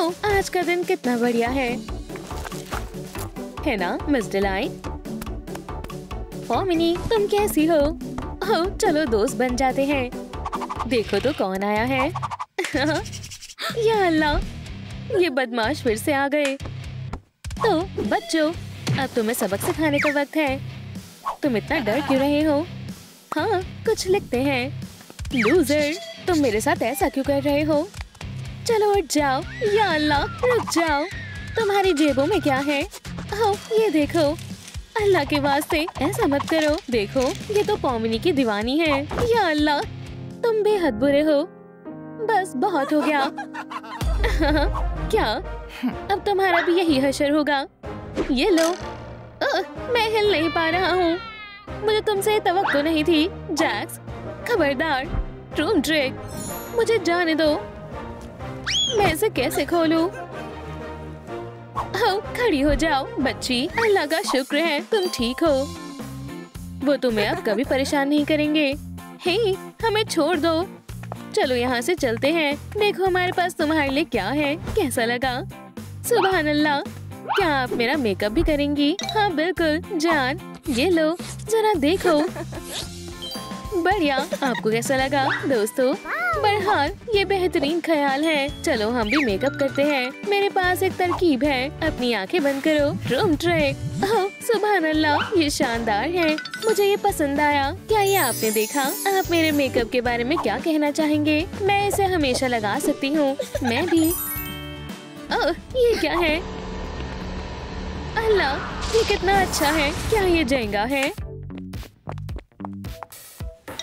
आज का दिन कितना बढ़िया है ना मिस डिलाइट? पॉमिनी, तुम कैसी हो? ओह, चलो दोस्त बन जाते हैं। देखो तो कौन आया है। या अल्लाह, ये बदमाश फिर से आ गए। तो बच्चों, अब तुम्हें सबक सिखाने का वक्त है। तुम इतना डर क्यों रहे हो? हाँ, कुछ लिखते हैं। लूजर, तुम मेरे साथ ऐसा क्यों कर रहे हो? चलो उठ जाओ। या अल्लाह, रुक जाओ। तुम्हारी जेबों में क्या है? ओह, ये देखो। अल्लाह के वास्ते ऐसा मत करो। देखो, ये तो पॉमिनी की दीवानी है। या अल्लाह, तुम बेहद बुरे हो। बस बहुत हो गया। क्या अब तुम्हारा भी यही हशर होगा? ये लो। मैं हिल नहीं पा रहा हूँ। मुझे तुमसे तवक्को नहीं थी। जैक्स, खबरदार। रूम ट्रिक, मुझे जाने दो। मैं इसे कैसे खोलूं? खड़ी हो जाओ बच्ची। अल्लाह का शुक्र है तुम ठीक हो। वो तुम्हें अब कभी परेशान नहीं करेंगे। हे, हमें छोड़ दो। चलो यहाँ से चलते हैं। देखो हमारे पास तुम्हारे लिए क्या है। कैसा लगा? सुभान अल्लाह। क्या आप मेरा मेकअप भी करेंगी? हाँ बिल्कुल जान। ये लो, जरा देखो। बढ़िया। आपको कैसा लगा दोस्तों? बहरहाल ये बेहतरीन ख्याल है। चलो हम भी मेकअप करते हैं। मेरे पास एक तरकीब है। अपनी आंखें बंद करो। Room trick. ओह सुभान अल्लाह, ये शानदार है। मुझे ये पसंद आया। क्या ये आपने देखा? आप मेरे मेकअप के बारे में क्या कहना चाहेंगे? मैं इसे हमेशा लगा सकती हूँ। मैं भी। ओह, ये क्या है? अल्लाह, ये कितना अच्छा है। क्या ये जैंगा है?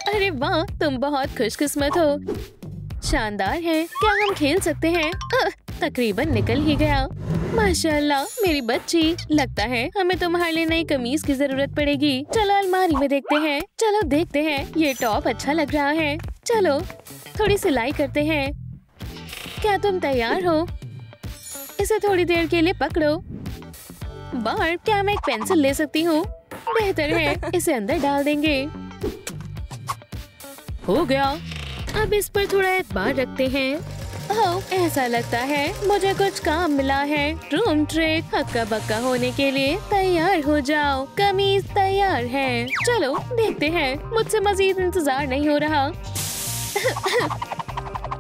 अरे वाह, तुम बहुत खुशकिस्मत हो। शानदार है। क्या हम खेल सकते हैं? तकरीबन निकल ही गया। माशाल्लाह मेरी बच्ची। लगता है हमें तुम्हारे लिए नई कमीज की जरूरत पड़ेगी। चलो अलमारी में देखते हैं। चलो देखते हैं। ये टॉप अच्छा लग रहा है। चलो थोड़ी सिलाई करते हैं। क्या तुम तैयार हो? इसे थोड़ी देर के लिए पकड़ो। बार, क्या मैं एक पेंसिल ले सकती हूँ? बेहतर है, इसे अंदर डाल देंगे। हो गया। अब इस पर थोड़ा एतबार रखते हैं। ओह, ऐसा लगता है मुझे कुछ काम मिला है। Room trick. हक्का बक्का होने के लिए तैयार हो जाओ। कमीज तैयार है। चलो देखते हैं। मुझसे मजीद इंतजार नहीं हो रहा।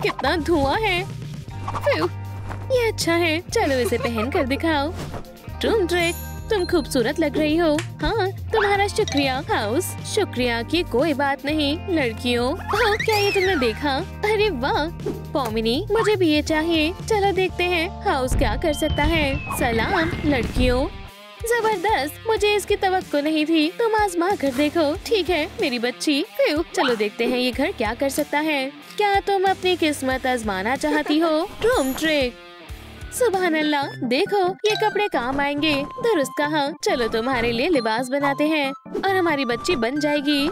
कितना धुआं है। ये अच्छा है। चलो इसे पहन कर दिखाओ। रूम ट्रिक, तुम खूबसूरत लग रही हो। हाँ, तुम्हारा शुक्रिया हाउस। शुक्रिया की कोई बात नहीं लड़कियों। हाँ, क्या ये तुमने देखा? अरे वाह पॉमिनी, मुझे भी ये चाहिए। चलो देखते हैं हाउस क्या कर सकता है। सलाम लड़कियों। जबरदस्त, मुझे इसकी तवक्को नहीं थी। तुम आजमा कर देखो। ठीक है मेरी बच्ची। चलो देखते हैं ये घर क्या कर सकता है। क्या तुम अपनी किस्मत आजमाना चाहती हो? Room trick. सुभान अल्लाह, देखो ये कपड़े काम आएंगे। दुरुस्त कहा। चलो तुम्हारे लिए लिबास बनाते हैं और हमारी बच्ची बन जाएगी।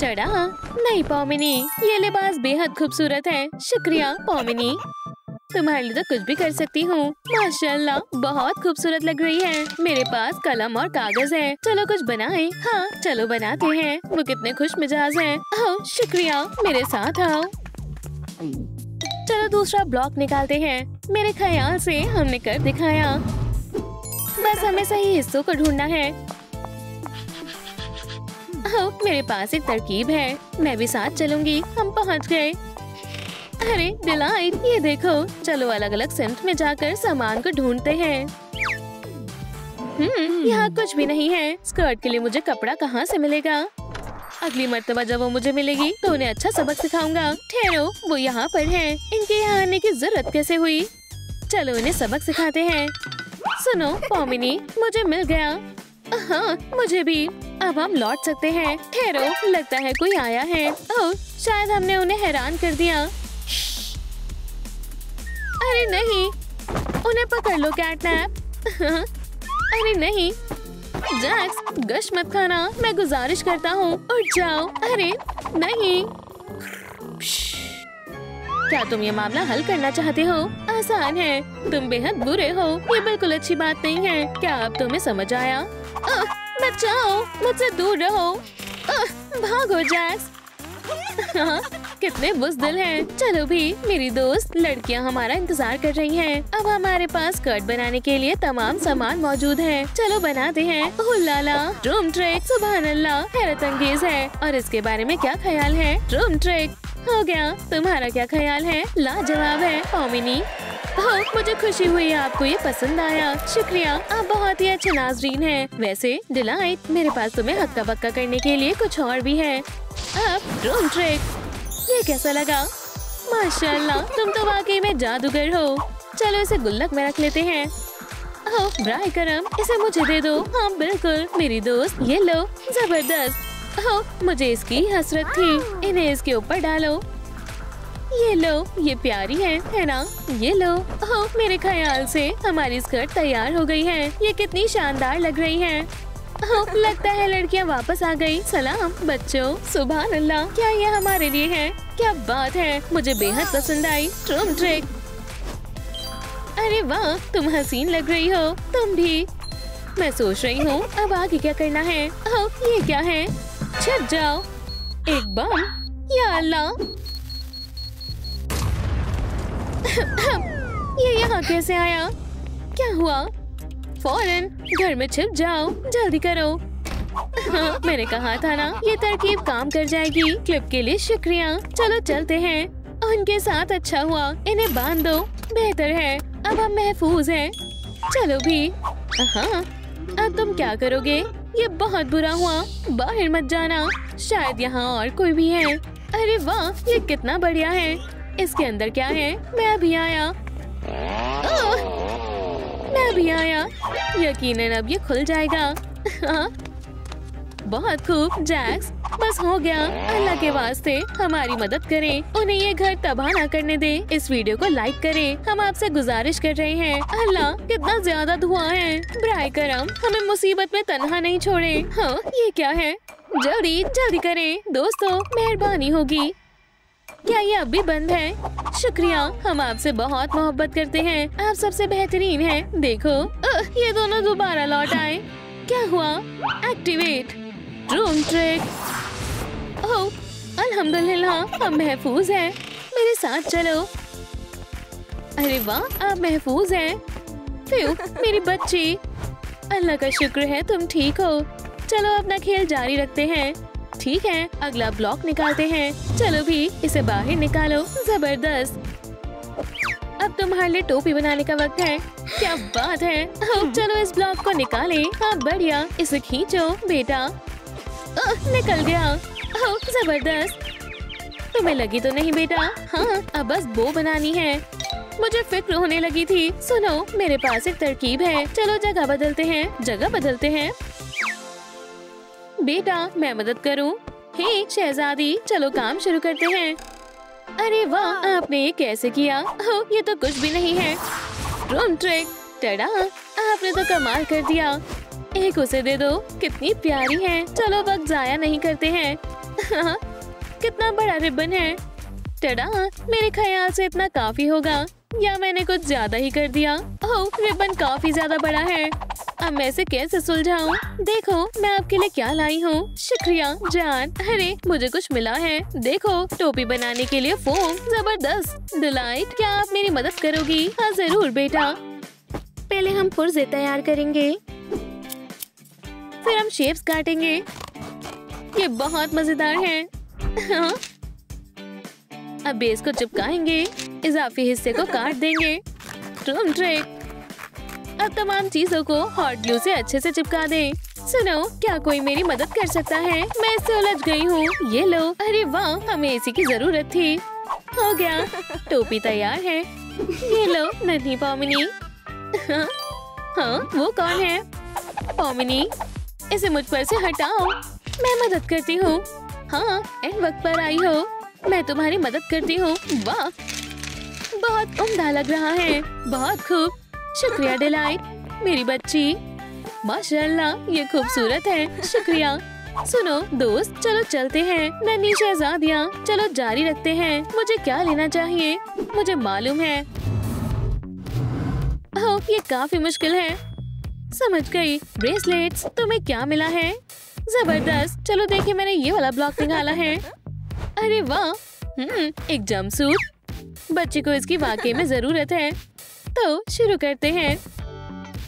टड़ा। नहीं पॉमिनी, ये लिबास बेहद खूबसूरत है। शुक्रिया पॉमिनी। तुम्हारे लिए तो कुछ भी कर सकती हूँ। माशाल्लाह, बहुत खूबसूरत लग रही है। मेरे पास कलम और कागज है। चलो कुछ बनाएं। हाँ चलो बनाते हैं। वो कितने खुश मिजाज हैं। ओह शुक्रिया, मेरे साथ आओ। चलो दूसरा ब्लॉक निकालते हैं। मेरे ख्याल से हमने कर दिखाया। बस हमें सही हिस्सों को ढूंढना है। ओह, मेरे पास एक तरकीब है। मैं भी साथ चलूंगी। हम पहुंच गए। अरे डिलाइट, ये देखो। चलो अलग अलग सेंट में जाकर सामान को ढूंढते हैं। यहाँ कुछ भी नहीं है। स्कर्ट के लिए मुझे कपड़ा कहाँ से मिलेगा? अगली मर्तबा जब वो मुझे मिलेगी तो उन्हें अच्छा सबक सिखाऊंगा। ठहरो, वो यहाँ पर हैं। इनके यहाँ आने की जरूरत कैसे हुई? चलो इन्हें सबक सिखाते हैं। सुनो पॉमिनी, मुझे मिल गया। हाँ मुझे भी। अब हम लौट सकते हैं। ठहरो, लगता है कोई आया है। ओह, शायद हमने उन्हें हैरान कर दिया। अरे नहीं, उन्हें पकड़ लो कैटनैप। अरे नहीं जैक्स, गश मत खाना। मैं गुजारिश करता हूँ, उठ जाओ। अरे नहीं। क्या तुम ये मामला हल करना चाहते हो? आसान है। तुम बेहद बुरे हो। ये बिल्कुल अच्छी बात नहीं है। क्या अब तुम्हें समझ आया? बचाओ, मुझसे दूर रहो। भागो जैक्स। कितने बुज़दिल हैं। चलो भी मेरी दोस्त, लड़कियां हमारा इंतजार कर रही हैं। अब हमारे पास स्कर्ट बनाने के लिए तमाम सामान मौजूद है। चलो बनाते हैं। ओह लाला, ड्रूम ट्रिक, सुभान अल्लाह, हैरत अंगेज है। और इसके बारे में क्या ख्याल है? ड्रूम ट्रिक हो गया, तुम्हारा क्या ख्याल है? लाजवाब है पॉमिनी। मुझे खुशी हुई आपको ये पसंद आया। शुक्रिया, आप बहुत ही अच्छे नाज़रीन हैं। वैसे डिलाइट, मेरे पास तुम्हें हक्का बक्का करने के लिए कुछ और भी है। अब ड्रूम ट्रिक, ये कैसा लगा? माशाल्लाह, तुम तो वाकई में जादूगर हो। चलो इसे गुल्लक में रख लेते हैं। ओह ब्राय करम, इसे मुझे दे दो। हाँ बिल्कुल मेरी दोस्त, ये लो, जबरदस्त। ओह मुझे इसकी हसरत थी। इन्हें इसके ऊपर डालो। ये लो, ये प्यारी है ना? ये लो। ओह मेरे ख्याल से हमारी स्कर्ट तैयार हो गई है। ये कितनी शानदार लग रही है। ओह लगता है लड़कियां वापस आ गई। सलाम बच्चों, सुभान अल्लाह, क्या ये हमारे लिए है? क्या बात है, मुझे बेहद पसंद आई। ड्रूम ट्रिक, अरे वाह, तुम हसीन लग रही हो। तुम भी। मैं सोच रही हूँ अब आगे क्या करना है। ओह ये क्या है? छिप जाओ। एक बम, या अल्लाह। ये यहाँ कैसे आया? क्या हुआ? फौरन घर में छिप जाओ, जल्दी करो। हाँ, मैंने कहा था ना, ये तरकीब काम कर जाएगी। क्लिप के लिए शुक्रिया। चलो चलते हैं। उनके साथ अच्छा हुआ, इन्हें बांध दो। बेहतर है, अब हम महफूज हैं। चलो भी। हाँ, अब तुम क्या करोगे? ये बहुत बुरा हुआ, बाहर मत जाना। शायद यहाँ और कोई भी है। अरे वाह, ये कितना बढ़िया है। इसके अंदर क्या है? मैं अभी आया। मैं भी आया। यकीनन अब ये खुल जाएगा। हाँ, बहुत खूब जैक्स, बस हो गया। अल्लाह के वास्ते हमारी मदद करें, उन्हें ये घर तबाह ना करने दे। इस वीडियो को लाइक करें, हम आपसे गुजारिश कर रहे हैं। अल्लाह कितना ज्यादा धुआं है। बराए करम, हमें मुसीबत में तन्हा नहीं छोड़े। हाँ, ये क्या है? जल्दी जल्दी करें दोस्तों, मेहरबानी होगी। क्या ये अब भी बंद है? शुक्रिया, हम आपसे बहुत मोहब्बत करते हैं। आप सबसे बेहतरीन हैं। देखो, ये दोनों दोबारा लौट आए। क्या हुआ? Activate Droom trick. ओह अल्हम्दुलिल्लाह, हम महफूज हैं। मेरे साथ चलो। अरे वाह, आप महफूज हैं। फिर मेरी बच्ची, अल्लाह का शुक्र है तुम ठीक हो। चलो अपना खेल जारी रखते हैं। ठीक है, अगला ब्लॉक निकालते हैं। चलो भी, इसे बाहर निकालो। जबरदस्त। अब तुम्हारे लिए टोपी बनाने का वक्त है। क्या बात है। चलो इस ब्लॉक को निकालें। हाँ बढ़िया, इसे खींचो बेटा। निकल गया। जबरदस्त। तुम्हें लगी तो नहीं बेटा? हाँ, अब बस बो बनानी है। मुझे फिक्र होने लगी थी। सुनो, मेरे पास एक तरकीब है। चलो जगह बदलते हैं। जगह बदलते हैं। बेटा मैं मदद करूं? हे शहजादी, चलो काम शुरू करते हैं। अरे वाह, आपने ये कैसे किया? ये तो कुछ भी नहीं है। ड्रूम ट्रिक, टडा, आपने तो कमाल कर दिया। एक उसे दे दो, कितनी प्यारी है। चलो वक्त जाया नहीं करते हैं। कितना बड़ा रिबन है। टडा, मेरे ख्याल से इतना काफी होगा, या मैंने कुछ ज्यादा ही कर दिया। ओह, रिबन काफी ज्यादा बड़ा है। अब मैं इसे कैसे सुलझाऊं? देखो मैं आपके लिए क्या लाई हूँ। शुक्रिया जान। अरे मुझे कुछ मिला है। देखो, टोपी बनाने के लिए फोम। जबरदस्त। डिलाइट, क्या आप मेरी मदद करोगी? हाँ जरूर बेटा। पहले हम पुर्जे तैयार करेंगे, फिर हम शेप्स काटेंगे। ये बहुत मजेदार है। हाँ। अब बेस को चिपकाएंगे, इजाफी हिस्से को काट देंगे। ड्रूम ट्रिक, अब तमाम चीजों को हॉट ग्लू से अच्छे से चिपका दें। सुनो, क्या कोई मेरी मदद कर सकता है? मैं इससे उलझ गई हूँ। ये लो। अरे वाह, हमें इसी की जरूरत थी। हो गया, टोपी तैयार है। ये लो नन्ही पॉमिनी। हाँ, वो कौन है? पॉमिनी, इसे मुझ पर से हटाओ। मैं मदद करती हूँ। हाँ, एंड वक्त पर आई हो। मैं तुम्हारी मदद करती हूँ। वाह, बहुत उम्दा लग रहा है। बहुत खूब, शुक्रिया डिलाइट, मेरी बच्ची। माशाल्लाह, ये खूबसूरत है। शुक्रिया। सुनो दोस्त, चलो चलते हैं। नन्ही शहजादियाँ, चलो जारी रखते हैं। मुझे क्या लेना चाहिए? मुझे मालूम है। ओह, ये काफी मुश्किल है। समझ गई। ब्रेसलेट्स, तुम्हें क्या मिला है? जबरदस्त। चलो देखिए, मैंने ये वाला ब्लॉक निकाला है। अरे वाह, एक जंपसूट। बच्चे को इसकी वाकई में जरूरत है। तो शुरू करते हैं।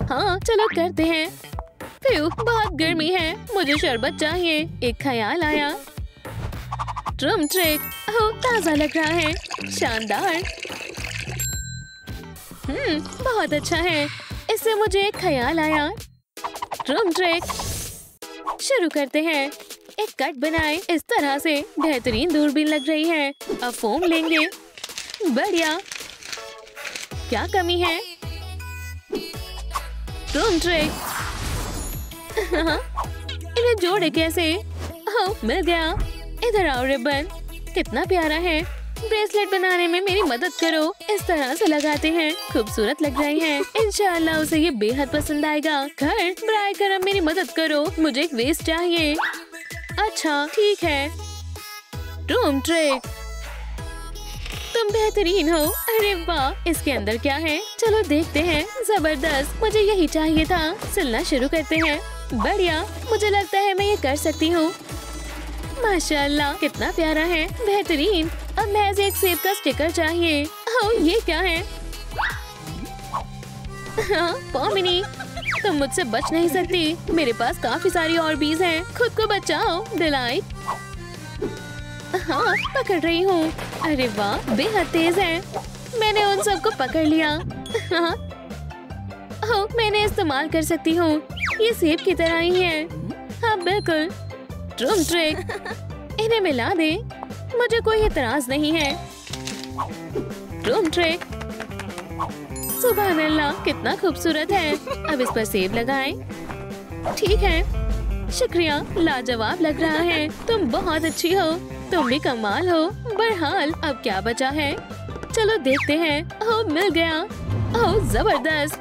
हाँ चलो करते हैं। बहुत गर्मी है, मुझे शरबत चाहिए। एक ख्याल आया। ड्रम ट्रेक, ताजा लग रहा है, शानदार। बहुत अच्छा है। इससे मुझे एक ख्याल आया। ड्रम ट्रेक शुरू करते हैं। एक कट बनाए इस तरह से। बेहतरीन दूरबीन लग रही है। अब फोम लेंगे। बढ़िया, क्या कमी है? ड्रम ट्रेक इन्हें जोड़े कैसे? मिल गया। इधर आओ रिबन, कितना प्यारा है। ब्रेसलेट बनाने में मेरी मदद करो। इस तरह से लगाते हैं, खूबसूरत लग रहे हैं। इंशाल्लाह उसे ये बेहद पसंद आएगा। घर ब्राय करम मेरी मदद करो, मुझे एक वेस्ट चाहिए। अच्छा ठीक है। ड्रम ट्रेक तुम बेहतरीन हो। अरे वाह, इसके अंदर क्या है? चलो देखते हैं। जबरदस्त, मुझे यही चाहिए था। सिलना शुरू करते हैं। बढ़िया, मुझे लगता है मैं ये कर सकती हूँ। माशाल्लाह, कितना प्यारा है, बेहतरीन। अब महज एक सेब का स्टिकर चाहिए। ये क्या है? पॉमिनी, तुम मुझसे बच नहीं सकती। मेरे पास काफी सारी और बीज हैं। खुद को बचाओ। डिलाइट, हाँ पकड़ रही हूँ। अरे वाह, बेहद तेज है। मैंने उन सबको पकड़ लिया। मैंने इस्तेमाल कर सकती हूँ। ये सेब की तरह ही है। हाँ बिल्कुल। ड्रम ट्रेक, इन्हें मिला दे, मुझे कोई एतराज नहीं है। ड्रम ट्रेक, सुभान अल्लाह, कितना खूबसूरत है। अब इस पर सेब लगाएं। ठीक है, शुक्रिया, लाजवाब लग रहा है। तुम बहुत अच्छी हो। तुम भी कमाल हो। बहरहाल अब क्या बचा है? चलो देखते हैं। मिल गया। जबरदस्त।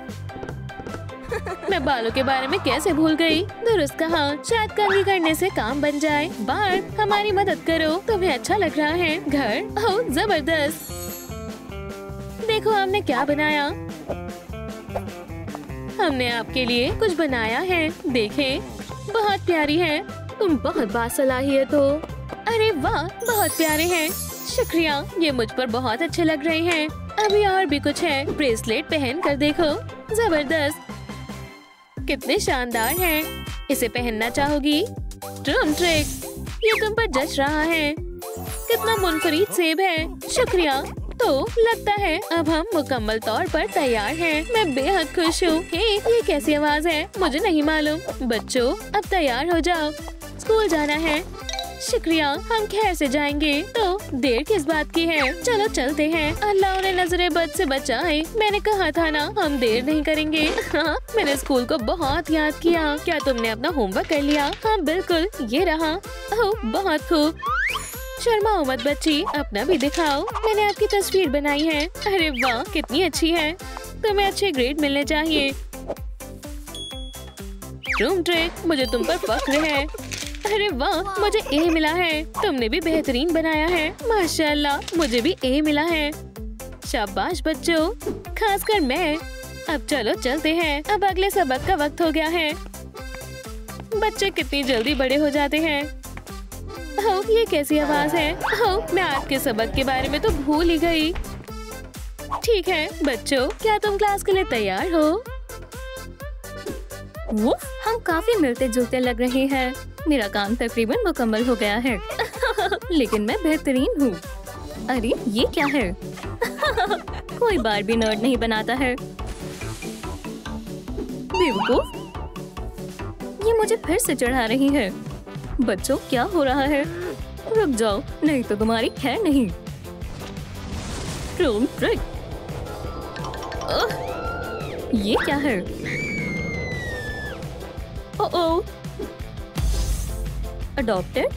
मैं बालों के बारे में कैसे भूल गई? दुरुस्त कहा, शायद कंघी करने से काम बन जाए। बार्ब, हमारी मदद करो। तुम्हें अच्छा लग रहा है घर? जबरदस्त। देखो हमने क्या बनाया। हमने आपके लिए कुछ बनाया है। देखें, बहुत प्यारी है। तुम बहुत बासलाहियत हो। अरे वाह, बहुत प्यारे हैं। शुक्रिया, ये मुझ पर बहुत अच्छे लग रहे हैं। अभी और भी कुछ है। ब्रेसलेट पहन कर देखो। जबरदस्त, कितने शानदार हैं। इसे पहनना चाहोगी? ड्रम ट्रेक, ये तुम पर जच रहा है। कितना मुनफरीद सेब है। शुक्रिया। तो लगता है अब हम मुकम्मल तौर पर तैयार हैं। मैं बेहद खुश हूँ। ये कैसी आवाज है? मुझे नहीं मालूम। बच्चों, अब तैयार हो जाओ, स्कूल जाना है। शुक्रिया, हम खैर से जाएंगे। तो देर किस बात की है? चलो चलते हैं। अल्लाह उन्हें नजरे बद से बचाए। मैंने कहा था ना, हम देर नहीं करेंगे। हाँ, मैंने स्कूल को बहुत याद किया। क्या तुमने अपना होमवर्क कर लिया? हाँ बिल्कुल, ये रहा। बहुत खूब। शर्माओ मत बच्ची, अपना भी दिखाओ। मैंने आपकी तस्वीर बनाई है। अरे वाह, कितनी अच्छी है। तुम्हें अच्छे ग्रेड मिलने चाहिए। ड्रम ट्रेक, मुझे तुम पर फख्र है। अरे वाह, मुझे ए मिला है। तुमने भी बेहतरीन बनाया है। माशाल्लाह, मुझे भी ए मिला है। शाबाश बच्चों, खासकर मैं। अब चलो चलते हैं। अब अगले सबक का वक्त हो गया है। बच्चे कितनी जल्दी बड़े हो जाते हैं। ये कैसी आवाज है? मैं आज के सबक के बारे में तो भूल ही गई। ठीक है बच्चों, क्या तुम क्लास के लिए तैयार हो? हम काफी मिलते जुलते लग रहे हैं। मेरा काम तकरीबन मुकम्मल हो गया है। लेकिन मैं बेहतरीन हूँ। अरे ये क्या है? कोई बार भी नर्ड नहीं बनाता है। बेवकूफ, ये मुझे फिर से चढ़ा रही है। बच्चों, क्या हो रहा है? रुक जाओ, नहीं तो तुम्हारी खैर नहीं। ड्रम ट्रेक, ये क्या है? ओह, अडॉप्टेड?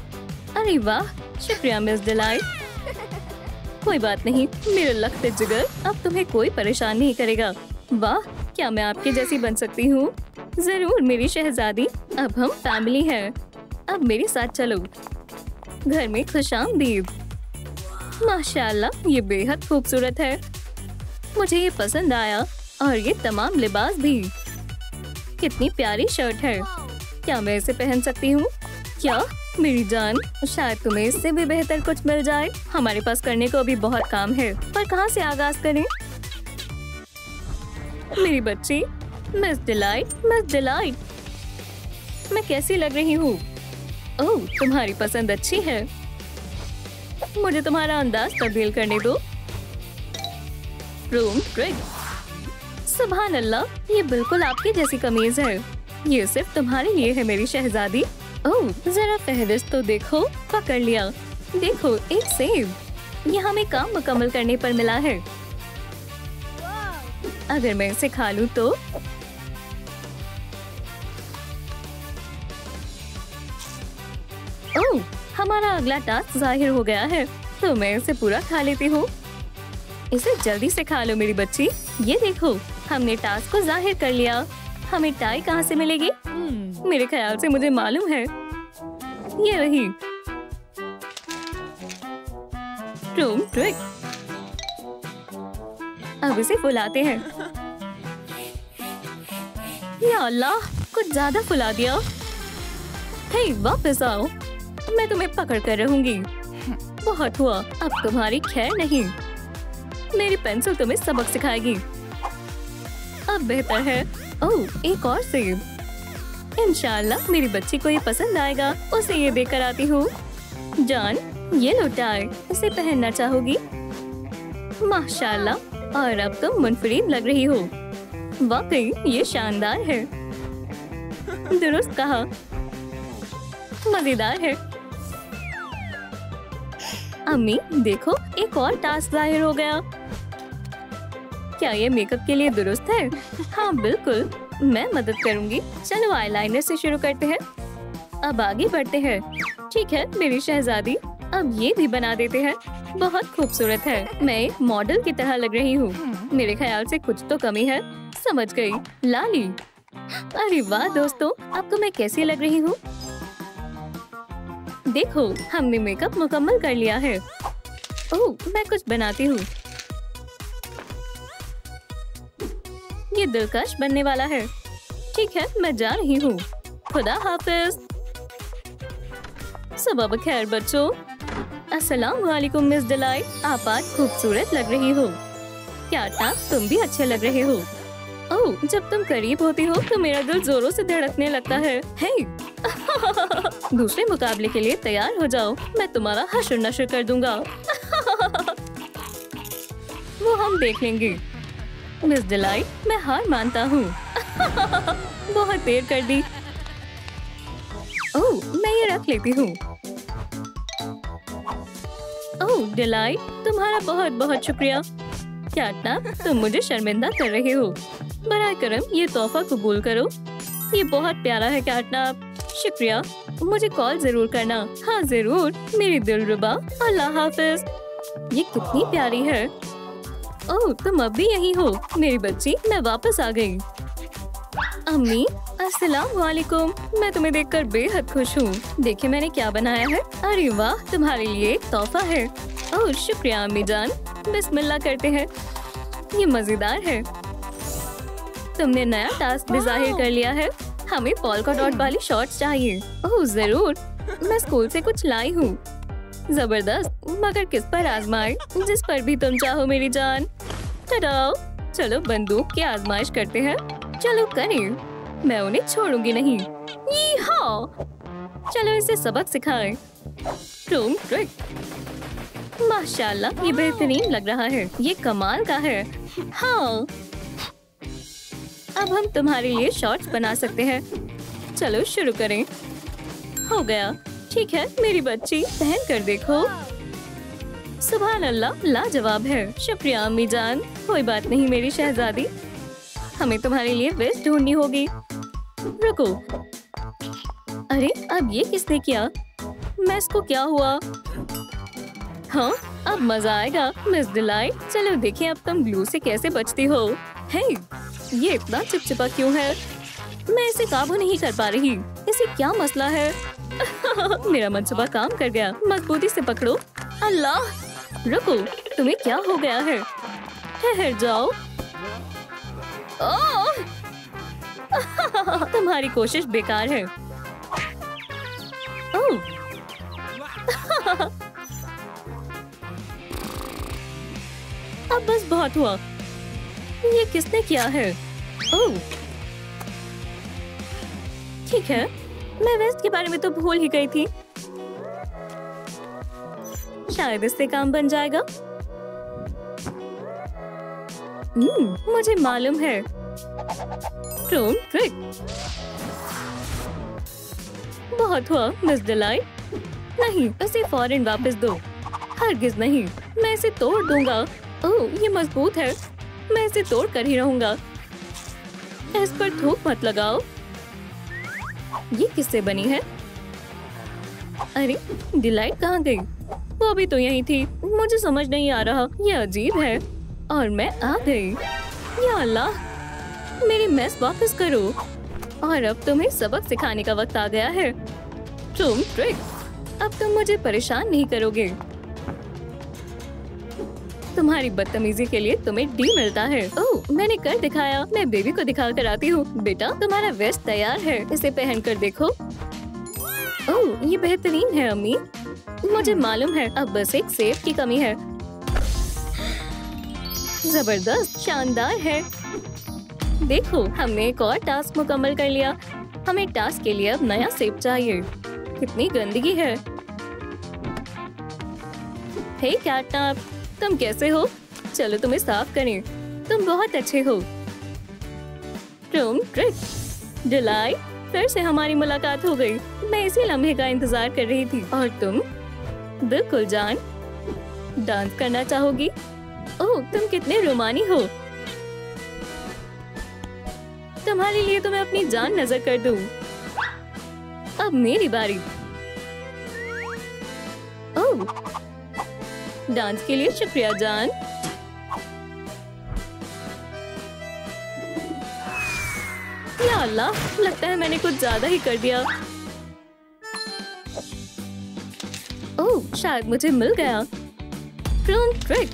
अरे वाह, शुक्रिया मिस डिलाइट। कोई बात नहीं, मेरे लख्त जिगर अब तुम्हें कोई परेशान नहीं करेगा। वाह, क्या मैं आपके जैसी बन सकती हूँ? जरूर मेरी शहजादी। अब हम फैमिली हैं। अब मेरे साथ चलो। घर में खुशामदीद। माशाल्लाह, ये बेहद खूबसूरत है। मुझे ये पसंद आया, और ये तमाम लिबास भी। कितनी प्यारी शर्ट है। क्या मैं इसे पहन सकती हूँ? क्या मेरी जान, शायद तुम्हें इससे भी बेहतर कुछ मिल जाए। हमारे पास करने को अभी बहुत काम है, पर कहाँ से आगाज करें? मेरी बच्ची, मिस डिलाइट, मैं कैसी लग रही हूँ? ओह, तुम्हारी पसंद अच्छी है। मुझे तुम्हारा अंदाज तब्दील करने दो। Room trick. सुभान अल्लाह, ये बिल्कुल आपकी जैसी कमीज है। ये सिर्फ तुम्हारे लिए है मेरी शहजादी। ओह, जरा फहरिस्त तो देखो। पकड़ लिया। देखो, एक सेब। ये हमें काम मुकम्मल करने पर मिला है। अगर मैं इसे खा लूं तो? ओह, हमारा अगला टास्क जाहिर हो गया है, तो मैं इसे पूरा खा लेती हूँ। इसे जल्दी से खा लो मेरी बच्ची। ये देखो, हमने टास्क को जाहिर कर लिया। हमें टाई कहाँ से मिलेगी? मेरे ख्याल से मुझे मालूम है, ये रही। Room trick. अब इसे फुलाते हैं। या अल्लाह, कुछ ज्यादा फुला दिया। हे, वापस आओ, मैं तुम्हें पकड़ कर रहूंगी। बहुत हुआ, अब तुम्हारी खैर नहीं। मेरी पेंसिल तुम्हें सबक सिखाएगी। अब बेहतर है। ओह, एक और सेब। इंशाल्लाह मेरी बच्ची को ये पसंद आएगा। उसे ये देकर आती हूँ। जान, ये लो टाई, इसे पहनना चाहोगी? माशाल्लाह, और अब तुम मुनफरिद लग रही हो। वाकई ये शानदार है। दुरुस्त कहा, मजेदार है। अम्मी देखो, एक और टास्क जाहिर हो गया। क्या ये मेकअप के लिए दुरुस्त है? हाँ बिल्कुल, मैं मदद करूंगी। चलो आईलाइनर से शुरू करते हैं। अब आगे बढ़ते हैं। ठीक है मेरी शहजादी, अब ये भी बना देते हैं। बहुत खूबसूरत है। मैं एक मॉडल की तरह लग रही हूँ। मेरे ख्याल से कुछ तो कमी है। समझ गई, लाली। अरे वाह दोस्तों, आपको मैं कैसी लग रही हूँ? देखो, हमने मेकअप मुकम्मल कर लिया है। ओह, मैं कुछ बनाती हूँ। ये दिलकश बनने वाला है। ठीक है, मैं जा रही हूँ। खुदा हाफिज। सुबह बखैर बच्चों। अस्सलाम वालेकुम मिस डिलाइट, आप आज खूबसूरत लग रही हो। क्या तुम भी अच्छे लग रहे हो। ओह, जब तुम करीब होती हो तो मेरा दिल जोरों से धड़कने लगता है। हे, दूसरे मुकाबले के लिए तैयार हो जाओ। मैं तुम्हारा हश्र नश्र कर दूंगा। वो हम देख लेंगे। मिस डिलाइट, मैं हार मानता हूँ। बहुत देर कर दी। ओह, मैं ये रख लेती हूँ। ओह डिलाइट, तुम्हारा बहुत बहुत शुक्रिया। कैटनैप, तुम मुझे शर्मिंदा कर रहे हो। बराए करम ये तोहफा कबूल करो। ये बहुत प्यारा है कैटनैप। शुक्रिया, मुझे कॉल जरूर करना। हाँ जरूर, मेरी दिलरुबा। अल्लाह हाफिज। ये कितनी प्यारी है। ओह, तुम अब भी यही हो मेरी बच्ची। मैं वापस आ गई। अम्मी अस्सलाम वालेकुम। मैं तुम्हें देखकर बेहद खुश हूँ। देखिए मैंने क्या बनाया है। अरे वाह, तुम्हारे लिए एक तोहफा है। ओह शुक्रिया अम्मी जान। बिस्मिल्लाह करते हैं। ये मजेदार है। तुमने नया टास्क भी जाहिर कर लिया है। हमें पोल्का डॉट वाली शॉर्ट्स चाहिए। ओह जरूर, मैं स्कूल से कुछ लाई हूँ। जबरदस्त, मगर किस पर आजमाए? जिस पर भी तुम चाहो मेरी जान। टडाओ, चलो बंदूक की आजमाइश करते हैं। चलो करें, मैं उन्हें छोड़ूंगी नहीं। यी-हाउ! चलो इसे सबक सिखाएं। Room trick. माशाल्लाह, ये बेहतरीन लग रहा है। ये कमाल का है। हाँ, अब हम तुम्हारे लिए शॉर्ट्स बना सकते हैं। चलो शुरू करें। हो गया। ठीक है मेरी बच्ची, पहन कर देखो। सुभान अल्लाह, लाजवाब है। शुक्रिया अम्मी जान। कोई बात नहीं मेरी शहजादी, हमें तुम्हारे लिए वेस्ट ढूंढनी होगी। रुको, अरे अब ये किसने किया? मैस को क्या हुआ? हाँ, अब मजा आएगा मिस डिलाइट। चलो देखें अब तुम ग्लू से कैसे बचती हो। हे, ये इतना चिपचिपा क्यों है? मैं इसे काबू नहीं कर पा रही। इसे क्या मसला है? मेरा मंसूबा काम कर गया। मजबूती से पकड़ो। अल्लाह, रुको, तुम्हें क्या हो गया है? ठहर जाओ। तुम्हारी कोशिश बेकार है। ओह, अब बस बहुत हुआ। ये किसने किया है? ओह ठीक है, मैं वेस्ट के बारे में तो भूल ही गई थी। शायद इससे काम बन जाएगा। मुझे मालूम है। ट्रूम ट्रिक। बहुत हुआ मिस डिलाइट। नहीं, इसे फौरन वापस दो। हरगिज नहीं, मैं इसे तोड़ दूंगा। ओह ये मजबूत है, मैं इसे तोड़ कर ही रहूंगा। इस पर थूक मत लगाओ। ये किससे बनी है? अरे डिलाइट कहाँ गई? वो अभी तो यही थी। मुझे समझ नहीं आ रहा, ये अजीब है। और मैं आ गई। या अल्लाह, मेरी मेस वापस करो। और अब तुम्हें सबक सिखाने का वक्त आ गया है। तुम ट्रिक, अब तुम मुझे परेशान नहीं करोगे। तुम्हारी बदतमीजी के लिए तुम्हें डी मिलता है। ओह मैंने कर दिखाया। मैं बेबी को दिखा कर आती हूँ। बेटा तुम्हारा वेस्ट तैयार है, इसे पहन कर देखो। ओह ये बेहतरीन है अम्मी। मुझे मालूम है, अब बस एक सेब की कमी है। जबरदस्त, शानदार है। देखो हमने एक और टास्क मुकम्मल कर लिया। हमें टास्क के लिए अब नया सेब चाहिए। कितनी गंदगी है। हे कैटनैप, तुम कैसे हो? चलो तुम्हें साफ करें। तुम बहुत अच्छे हो। ट्रूम ट्रिक। डिलाइट, फिर से हमारी मुलाकात हो गई। मैं इसी लम्हे का इंतजार कर रही थी। और तुम? बिल्कुल जान। डांस करना चाहोगी? ओह तुम कितने रोमानी हो। तुम्हारे लिए तो मैं अपनी जान नजर कर दूं। अब मेरी बारी। ओह डांस के लिए शुक्रिया जान। या अल्लाह, लगता है मैंने कुछ ज्यादा ही कर दिया। ओह शायद मुझे मिल गया। ट्रूम ट्रिक।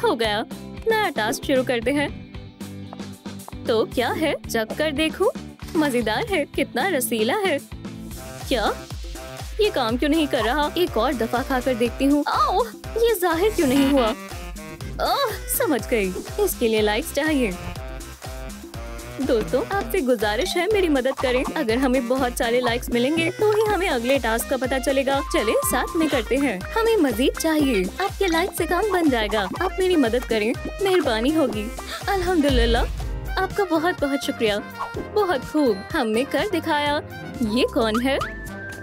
हो गया। नया टास्क शुरू करते हैं। तो क्या है, चख कर देखूं। मजेदार है, कितना रसीला है। क्या ये काम क्यों नहीं कर रहा? एक और दफा खाकर देखती हूँ। ओह ये जाहिर क्यों नहीं हुआ? ओह समझ गई, इसके लिए लाइक्स चाहिए। दोस्तों आपसे गुजारिश है, मेरी मदद करें। अगर हमें बहुत सारे लाइक्स मिलेंगे तो ही हमें अगले टास्क का पता चलेगा। चले साथ में करते हैं। हमें मजीद चाहिए। आपके लाइक से काम बन जाएगा। आप मेरी मदद करें, मेहरबानी होगी। अल्हम्दुलिल्लाह, आपका बहुत बहुत शुक्रिया। बहुत खूब, हमने कर दिखाया। ये कौन है?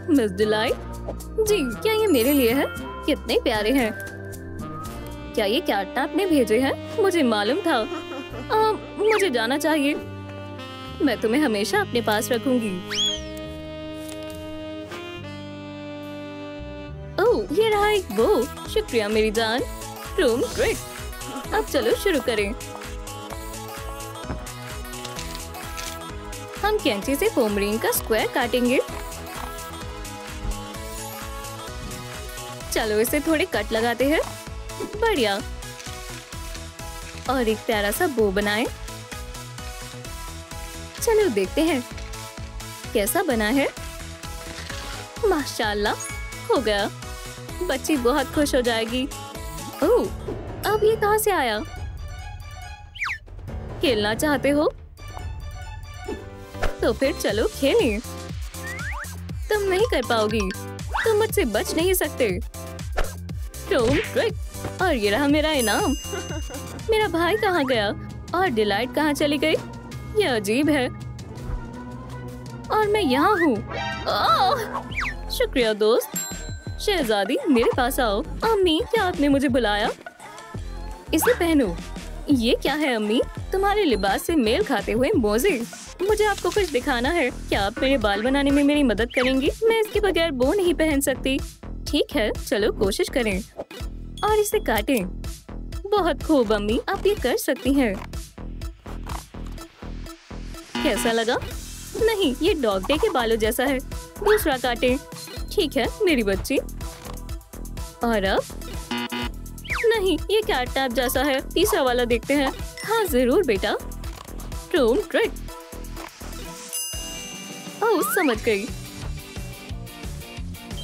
मिस डिलाइट जी, क्या ये मेरे लिए है? कितने प्यारे हैं। क्या ये कैटनैप ने भेजे हैं? मुझे मालूम था। मुझे जाना चाहिए। मैं तुम्हें हमेशा अपने पास रखूंगी। ओह ये रहा एक वो। शुक्रिया मेरी जान। ट्रूम ट्रिक। अब चलो शुरू करें। हम कैंची से पोमरीन का स्क्वायर काटेंगे। चलो इसे थोड़े कट लगाते हैं। बढ़िया। और एक प्यारा सा बो बनाएं। चलो देखते हैं कैसा बना है। माशाल्लाह, हो गया। बच्ची बहुत खुश हो जाएगी। ओह, अब ये कहाँ से आया? खेलना चाहते हो? तो फिर चलो खेलें। तुम नहीं कर पाओगी, तुम मुझसे बच नहीं सकते। ट्रूम ट्रिक। और ये रहा मेरा इनाम। मेरा भाई कहाँ गया? और डिलाइट कहाँ चली गई? ये अजीब है। और मैं यहाँ हूँ। शुक्रिया दोस्त। शहजादी मेरे पास आओ। अम्मी, क्या आपने मुझे बुलाया? इसे पहनो। ये क्या है अम्मी? तुम्हारे लिबास से मेल खाते हुए मोजे। मुझे आपको कुछ दिखाना है। क्या आप मेरे बाल बनाने में मेरी मदद करेंगी? मैं इसके बगैर बो नहीं पहन सकती। ठीक है, चलो कोशिश करें और इसे काटें। बहुत खूब अम्मी, आप ये कर सकती हैं। कैसा लगा? नहीं, ये डॉग डे के बालों जैसा है। दूसरा काटें। ठीक है मेरी बच्ची। और अब नहीं, ये कैटनैप जैसा है। तीसरा वाला देखते हैं। हाँ जरूर बेटा। ट्रूम ट्रिक। ओह समझ गई।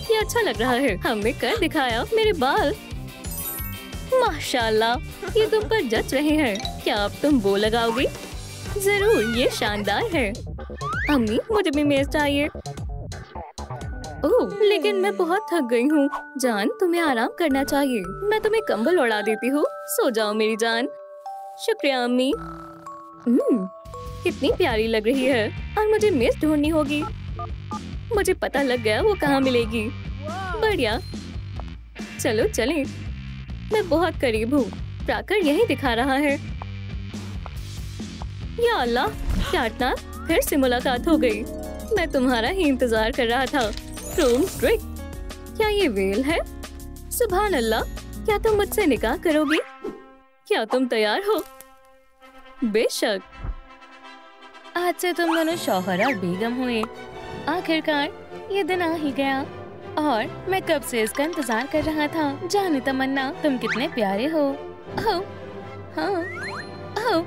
ये अच्छा लग रहा है। हमने कर दिखाया। मेरे बाल। माशाल्लाह, ये तुम पर जच रहे हैं। क्या अब तुम वो लगाओगी? जरूर, ये शानदार है। अम्मी, मुझे भी मेज चाहिए। ओह, लेकिन मैं बहुत थक गई हूँ। जान, तुम्हें आराम करना चाहिए। मैं तुम्हें कंबल उड़ा देती हूँ। सो जाओ मेरी जान। शुक्रिया अम्मी। कितनी प्यारी लग रही है। और मुझे मेज ढूंढनी होगी। मुझे पता लग गया वो कहाँ मिलेगी। बढ़िया, चलो चलें। मैं बहुत करीब हूँ। प्राकर यही दिखा रहा है। या अल्लाह, क्या इतना? फिर से मुलाकात हो गई। मैं तुम्हारा ही इंतजार कर रहा था। तुम ट्रिक, क्या ये वेल है? सुभान अल्लाह, क्या तुम मुझसे निकाह करोगी? क्या तुम तैयार हो? बेशक। आज से तुम दोनों शौहर और बेगम हुए। आखिरकार ये दिन आ ही गया और मैं कब से इसका इंतजार कर रहा था। जाने तमन्ना, तुम कितने प्यारे हो। ओह, हाँ, ओह,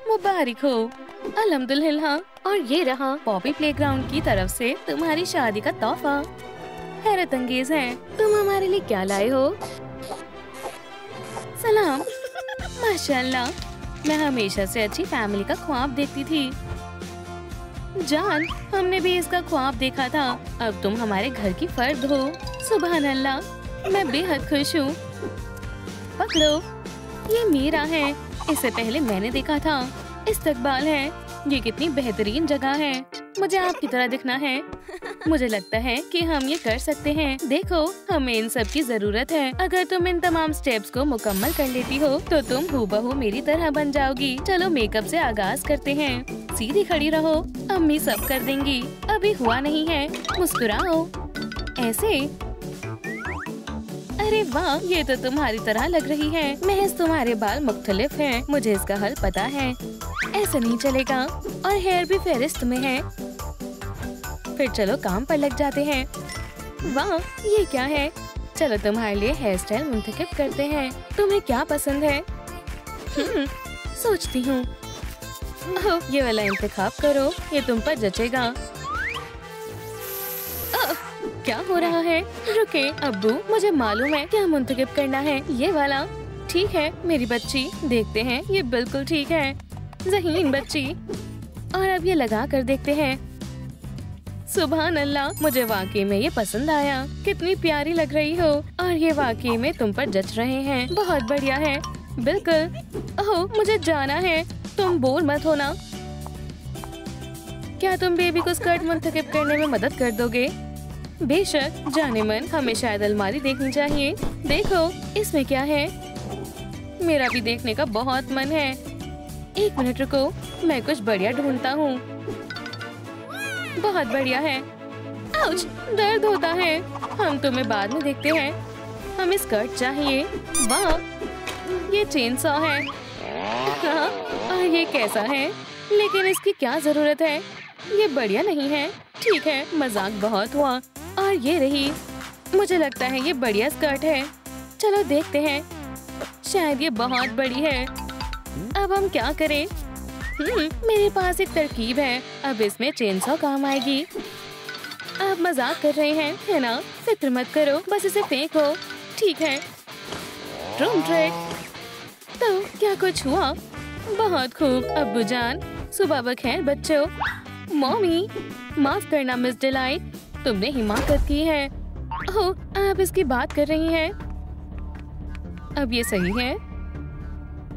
मुबारक हो। अल्हम्दुलिल्लाह। और ये रहा पॉपी प्लेग्राउंड की तरफ से तुम्हारी शादी का तोहफा। हैरत अंगेज है। तुम हमारे लिए क्या लाए हो? सलाम। माशाल्लाह, मैं हमेशा से अच्छी फैमिली का ख्वाब देखती थी। जान, हमने भी इसका ख्वाब देखा था। अब तुम हमारे घर की फर्द हो। सुभान अल्लाह, मैं बेहद खुश हूँ। पकड़ो, ये मीरा है। इससे पहले मैंने देखा था। इस्तकबाल है। ये कितनी बेहतरीन जगह है। मुझे आपकी तरह दिखना है। मुझे लगता है कि हम ये कर सकते हैं। देखो, हमें इन सब की जरूरत है। अगर तुम इन तमाम स्टेप्स को मुकम्मल कर लेती हो तो तुम हूबहू मेरी तरह बन जाओगी। चलो मेकअप से आगाज करते हैं। सीधी खड़ी रहो, अम्मी सब कर देंगी। अभी हुआ नहीं है। मुस्कुराओ ऐसे। अरे वाह, ये तो तुम्हारी तरह लग रही है। महज तुम्हारे बाल मुख्तलिफ हैं। मुझे इसका हल पता है। ऐसा नहीं चलेगा। और हेयर भी फेरिस्त में है। फिर चलो काम पर लग जाते हैं। वाह, ये क्या है? चलो तुम्हारे लिए हेयर स्टाइल मुंतखब करते हैं। तुम्हें क्या पसंद है? सोचती हूँ। ओह, ये वाला इंतखाब करो, ये तुम पर जचेगा। क्या हो रहा है? रुके अब्बू, मुझे मालूम है क्या मुंतखब करना है। ये वाला ठीक है मेरी बच्ची। देखते हैं, ये बिल्कुल ठीक है ज़हीन बच्ची। और अब ये लगा कर देखते हैं। सुभान अल्लाह, मुझे वाकई में ये पसंद आया। कितनी प्यारी लग रही हो और ये वाकई में तुम पर जच रहे हैं। बहुत बढ़िया है। बिल्कुल। ओह, मुझे जाना है। तुम बोर मत होना। क्या तुम बेबी को स्कर्ट मुंतखब करने में मदद कर दोगे? बेशक। जाने मन, हमें शायद अलमारी देखनी चाहिए। देखो, इसमें क्या है? मेरा भी देखने का बहुत मन है। एक मिनट रुको, मैं कुछ बढ़िया ढूंढता हूँ। बहुत बढ़िया है। आउच, दर्द होता है। हम तुम्हें बाद में देखते हैं। हमें स्कर्ट चाहिए। वाह, ये चेन सॉ है। हाँ, और ये कैसा है? लेकिन इसकी क्या जरूरत है? ये बढ़िया नहीं है। ठीक है, मजाक बहुत हुआ। और ये रही। मुझे लगता है ये बढ़िया स्कर्ट है। चलो देखते हैं। शायद ये बहुत बड़ी है। अब हम क्या करें? मेरे पास एक तरकीब है। अब इसमें चेनसॉ काम आएगी। आप मजाक कर रहे हैं, है ना? फिक्र मत करो, बस इसे फेंको। ठीक है। Drum track. तो क्या कुछ हुआ? बहुत खूब अब्बू जान। सुबह बखैर बच्चों। मॉमी, माफ करना मिस डिलाइट, तुमने हिमाकत की है। ओह, आप इसकी बात कर रही हैं? अब ये सही है?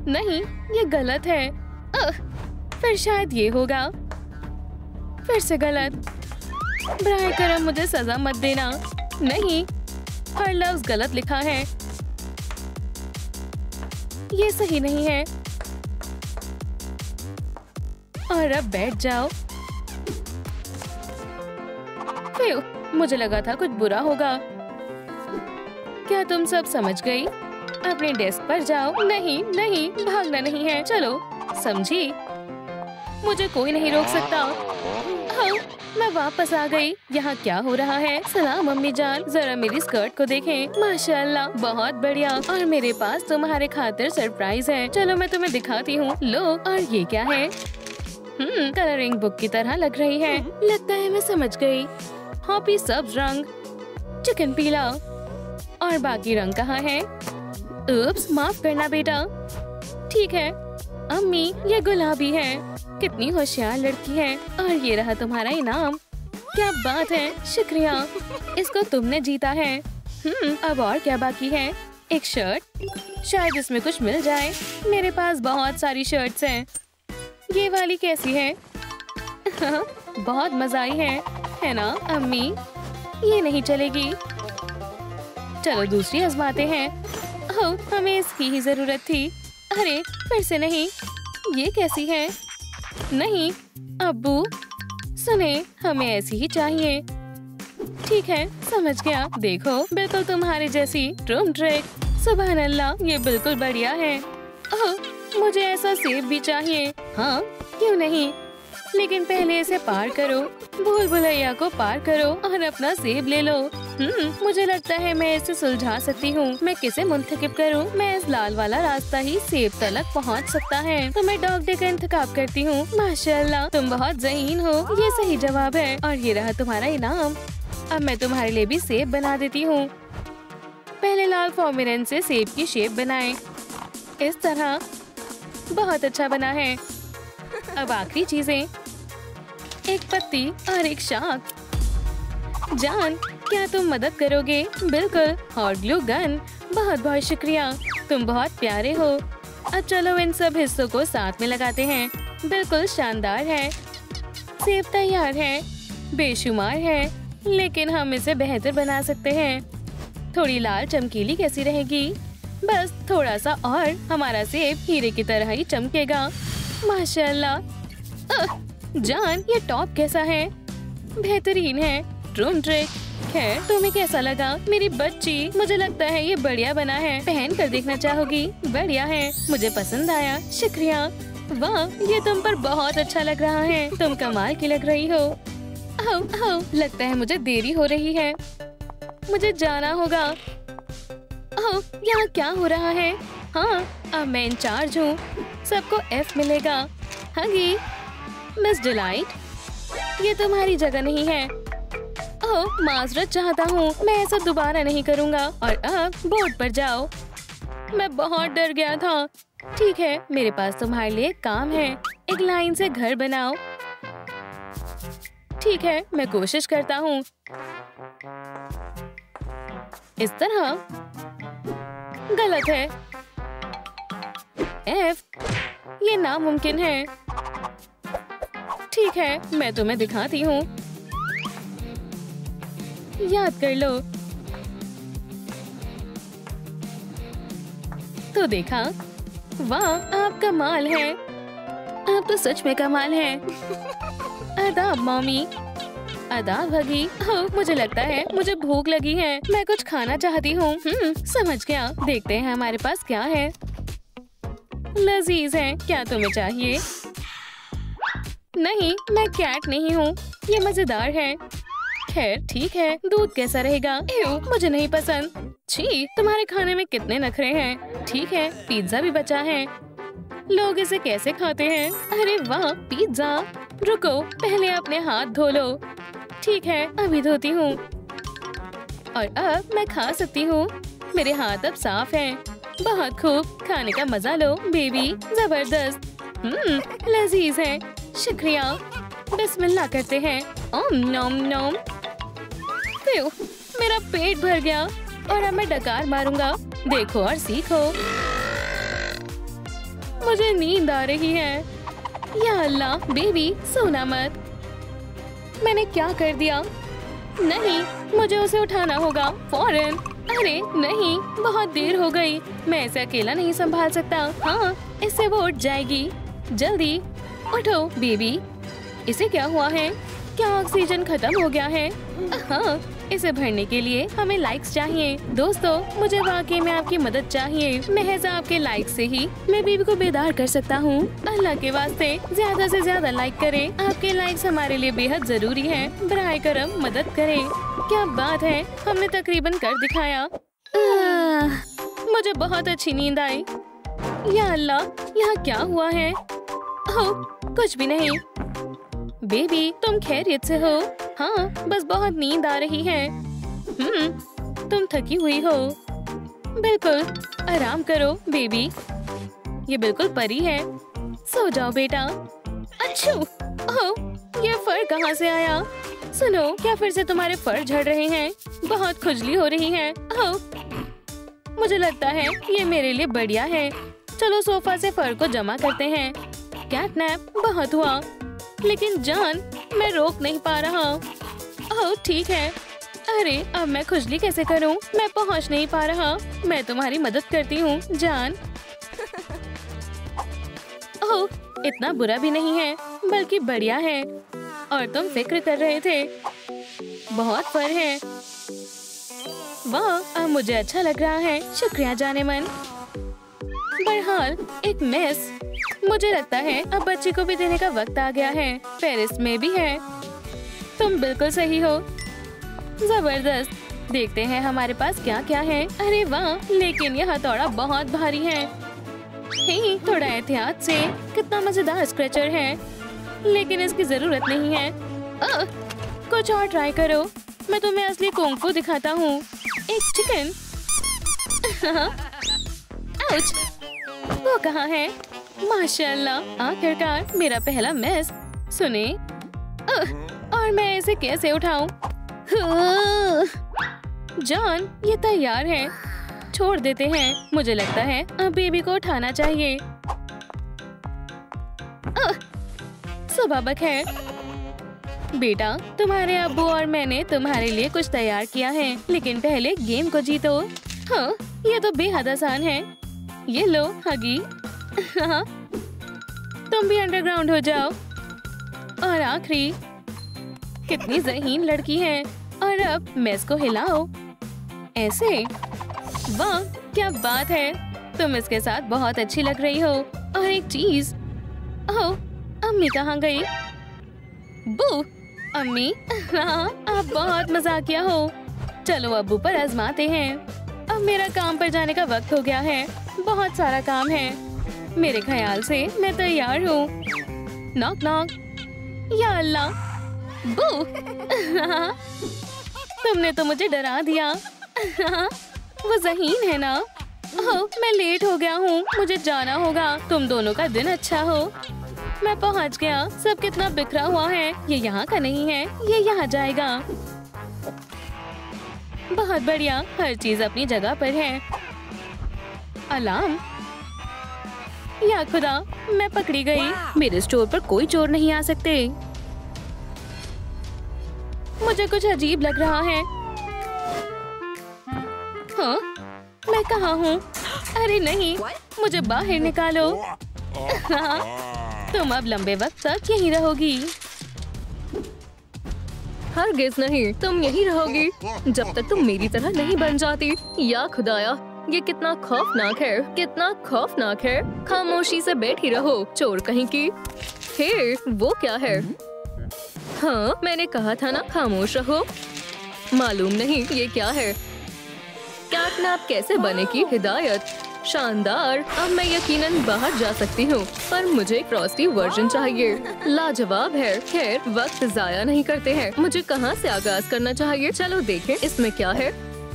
नहीं, ये गलत है। फिर शायद ये होगा। फिर से गलत। बराए करम मुझे सजा मत देना। नहीं, हर लफ्ज गलत लिखा है। ये सही नहीं है। और अब बैठ जाओ। फिर मुझे लगा था कुछ बुरा होगा। क्या तुम सब समझ गई? अपने डेस्क पर जाओ। नहीं नहीं, भागना नहीं है। चलो, समझी? मुझे कोई नहीं रोक सकता। हाँ, मैं वापस आ गई। यहाँ क्या हो रहा है? सलाम मम्मी जान, जरा मेरी स्कर्ट को देखें। माशाल्लाह, बहुत बढ़िया। और मेरे पास तुम्हारे खातिर सरप्राइज है। चलो मैं तुम्हें दिखाती हूँ। लो, और ये क्या है? कलरिंग बुक की तरह लग रही है। लगता है मैं समझ गई। हॉपी सब्ज रंग, चिकन पीला, और बाकी रंग कहाँ है? उप्स, माफ करना बेटा। ठीक है अम्मी, ये गुलाबी है। कितनी होशियार लड़की है। और ये रहा तुम्हारा इनाम। क्या बात है, शुक्रिया। इसको तुमने जीता है। अब और क्या बाकी है? एक शर्ट, शायद इसमें कुछ मिल जाए। मेरे पास बहुत सारी शर्ट्स हैं। ये वाली कैसी है? बहुत मजा आई है ना अम्मी? ये नहीं चलेगी। चलो दूसरी आजमाते हैं। ओह, हमें इसकी ही जरूरत थी। अरे फिर से नहीं। ये कैसी है? नहीं अब्बू, सुने, हमें ऐसी ही चाहिए। ठीक है, समझ गया। देखो, बिल्कुल तुम्हारे जैसी ट्रूम ट्रिक। सुभान अल्लाह, ये बिल्कुल बढ़िया है। ओह, मुझे ऐसा सेब भी चाहिए। हाँ, क्यों नहीं, लेकिन पहले इसे पार करो। भूल भुलैया को पार करो और अपना सेब ले लो। मुझे लगता है मैं इसे सुलझा सकती हूँ। मैं किसे मुंतखब करूँ? मैं इस लाल वाला रास्ता ही सेब तक पहुँच सकता है। तो मैं डॉग डे का इंतखाब करती हूँ। माशाल्लाह, तुम बहुत ज़हीन हो। ये सही जवाब है। और ये रहा तुम्हारा इनाम। अब मैं तुम्हारे लिए भी सेब बना देती हूँ। पहले लाल फॉर्मिरन से सेब की शेप बनाएं। इस तरह। बहुत अच्छा बना है। अब आखिरी चीजें, एक पत्ती और एक शाख। जान, क्या तुम मदद करोगे? बिल्कुल। और ग्लू गन। बहुत बहुत शुक्रिया, तुम बहुत प्यारे हो। अब चलो इन सब हिस्सों को साथ में लगाते हैं। बिल्कुल शानदार है। सेब तैयार है। बेशुमार है, लेकिन हम इसे बेहतर बना सकते हैं। थोड़ी लाल चमकीली कैसी रहेगी? बस थोड़ा सा और हमारा सेब हीरे की तरह ही चमकेगा। माशाल्लाह। जान, ये टॉप कैसा है? बेहतरीन है। ट्रूम ट्रिक। खैर, तुम्हें कैसा लगा मेरी बच्ची? मुझे लगता है ये बढ़िया बना है। पहन कर देखना चाहोगी? बढ़िया है, मुझे पसंद आया। शुक्रिया। वाह, ये तुम पर बहुत अच्छा लग रहा है। तुम कमाल की लग रही हो। लगता है मुझे देरी हो रही है। मुझे जाना होगा। यहाँ क्या हो रहा है? हाँ, अब मैं इंचार्ज हूँ। सबको F मिलेगा। हगी, मिस डिलाइट, ये तुम्हारी जगह नहीं है। ओह, माजरत चाहता हूँ। मैं ऐसा दोबारा नहीं करूँगा। और अब बोर्ड पर जाओ। मैं बहुत डर गया था। ठीक है, मेरे पास तुम्हारे लिए एक काम है। एक लाइन से घर बनाओ। ठीक है, मैं कोशिश करता हूँ। इस तरह। गलत है। F, ये नामुमकिन है। ठीक है, मैं तुम्हें दिखाती हूँ। याद कर लो। तो देखा? वाह, आप कमाल है। आप तो सच में कमाल है। आदाब मॉमी। आदाब हगी। मुझे लगता है मुझे भूख लगी है। मैं कुछ खाना चाहती हूँ। समझ गया। देखते हैं हमारे पास क्या है। लजीज है। क्या तुम्हें चाहिए? नहीं, मैं कैट नहीं हूँ। ये मजेदार है। खैर ठीक है। दूध कैसा रहेगा? मुझे नहीं पसंद। छी, तुम्हारे खाने में कितने नखरे हैं। ठीक है, पिज्जा भी बचा है। लोग इसे कैसे खाते हैं? अरे वाह, पिज्जा। रुको, पहले अपने हाथ धो लो। ठीक है, अभी धोती हूँ। और अब मैं खा सकती हूँ। मेरे हाथ अब साफ हैं। बहुत खूब। खाने का मजा लो बेबी। जबरदस्त। लजीज है। शुक्रिया। बिस्मिल्लाह करते हैं। ओम नोम नोम। मेरा पेट भर गया और अब मैं डकार मारूंगा। देखो और सीखो। मुझे नींद आ रही है। या अल्लाह, बेबी सोना मत। मैंने क्या कर दिया? नहीं, मुझे उसे उठाना होगा फौरन। अरे नहीं, बहुत देर हो गई। मैं इसे अकेला नहीं संभाल सकता। हाँ, इससे वो उठ जाएगी। जल्दी उठो बेबी। इसे क्या हुआ है? क्या ऑक्सीजन खत्म हो गया है? हाँ, इसे भरने के लिए हमें लाइक्स चाहिए। दोस्तों, मुझे वाकई में आपकी मदद चाहिए। महज आपके लाइक से ही मैं बीबी को बेदार कर सकता हूँ। अल्लाह के वास्ते ज्यादा से ज्यादा लाइक करें। आपके लाइक्स हमारे लिए बेहद जरूरी है। बराए करम मदद करें। क्या बात है, हमने तकरीबन कर दिखाया। मुझे बहुत अच्छी नींद आई। या अल्लाह, यहाँ क्या हुआ है? ओह, कुछ भी नहीं। बेबी, तुम खैरियत से हो? हाँ, बस बहुत नींद आ रही है। तुम थकी हुई हो। बिल्कुल, आराम करो बेबी। ये बिल्कुल परी है। सो जाओ बेटा। अच्छू, ओह, ये फर कहाँ से आया? सुनो, क्या फिर से तुम्हारे फर झड़ रहे हैं? बहुत खुजली हो रही है। ओह, मुझे लगता है ये मेरे लिए बढ़िया है। चलो सोफा से फर को जमा करते हैं। कैटनैप बहुत हुआ, लेकिन जान मैं रोक नहीं पा रहा। ओह ठीक है। अरे अब मैं खुजली कैसे करूं? मैं पहुंच नहीं पा रहा। मैं तुम्हारी मदद करती हूँ जान। ओह इतना बुरा भी नहीं है, बल्कि बढ़िया है। और तुम फिक्र कर रहे थे। बहुत फर है। वाह, अब मुझे अच्छा लग रहा है। शुक्रिया जाने मन। बहरहाल एक मिस। मुझे लगता है अब बच्चे को भी देने का वक्त आ गया है। पेरिस में भी है। तुम बिल्कुल सही हो। जबरदस्त। देखते हैं हमारे पास क्या क्या है। अरे वाह, लेकिन यह हथौड़ा बहुत भारी है। हे, थोड़ा एहतियात से। कितना मजेदार स्क्रैचर है, लेकिन इसकी जरूरत नहीं है। कुछ और ट्राई करो। मैं तुम्हें असली कुंग फू दिखाता हूँ। एक चिकन। आउच, वो कहाँ है? माशाल्लाह, आखिरकार मेरा पहला मिस। सुने, और मैं इसे कैसे उठाऊं? जॉन, ये तैयार है। छोड़ देते हैं। मुझे लगता है अब बेबी को उठाना चाहिए। सुबह बखैर बेटा, तुम्हारे अब्बू और मैंने तुम्हारे लिए कुछ तैयार किया है, लेकिन पहले गेम को जीतो। हाँ, ये तो बेहद आसान है। ये लो हगी। हाँ, तुम भी अंडरग्राउंड हो जाओ। और आखिरी, कितनी ज़हीन लड़की है। और अब मेस को हिलाओ ऐसे। वाह क्या बात है, तुम इसके साथ बहुत अच्छी लग रही हो। और एक चीज, ओह अम्मी कहाँ गई? बू, अम्मी। हाँ, आप बहुत मजाकिया हो। चलो अब्बू पर आजमाते हैं। अब मेरा काम पर जाने का वक्त हो गया है। बहुत सारा काम है। मेरे ख्याल से मैं तैयार हूँ। Knock knock. या अल्लाह, बू। तुमने तो मुझे डरा दिया। वो ज़हीन है ना? ओह, मैं लेट हो गया हूँ। मुझे जाना होगा। तुम दोनों का दिन अच्छा हो। मैं पहुँच गया। सब कितना बिखरा हुआ है। ये यहाँ का नहीं है, ये यहाँ जाएगा। बहुत बढ़िया, हर चीज अपनी जगह पर है। अलार्म, या खुदा, मैं पकड़ी गई। मेरे स्टोर पर कोई चोर नहीं आ सकते। मुझे कुछ अजीब लग रहा है। हाँ, मैं कहाँ हूँ? अरे नहीं, मुझे बाहर निकालो। हाँ, तुम अब लंबे वक्त तक यहीं रहोगी। हरगिज़ नहीं, तुम यहीं रहोगी जब तक तुम मेरी तरह नहीं बन जाती। या खुदाया, ये कितना खौफनाक है, कितना खौफनाक है। खामोशी से बैठी रहो, चोर कहीं की। हे, वो क्या है? हाँ, मैंने कहा था ना, खामोश रहो। मालूम नहीं ये क्या है। कैटनैप कैसे बने की हिदायत। शानदार। अब मैं यकीनन बाहर जा सकती हूँ, पर मुझे फ्रॉस्टी वर्जन चाहिए। लाजवाब है। खैर, वक्त जाया नहीं करते हैं। मुझे कहाँ से आगाज करना चाहिए? चलो देखें इसमें क्या है।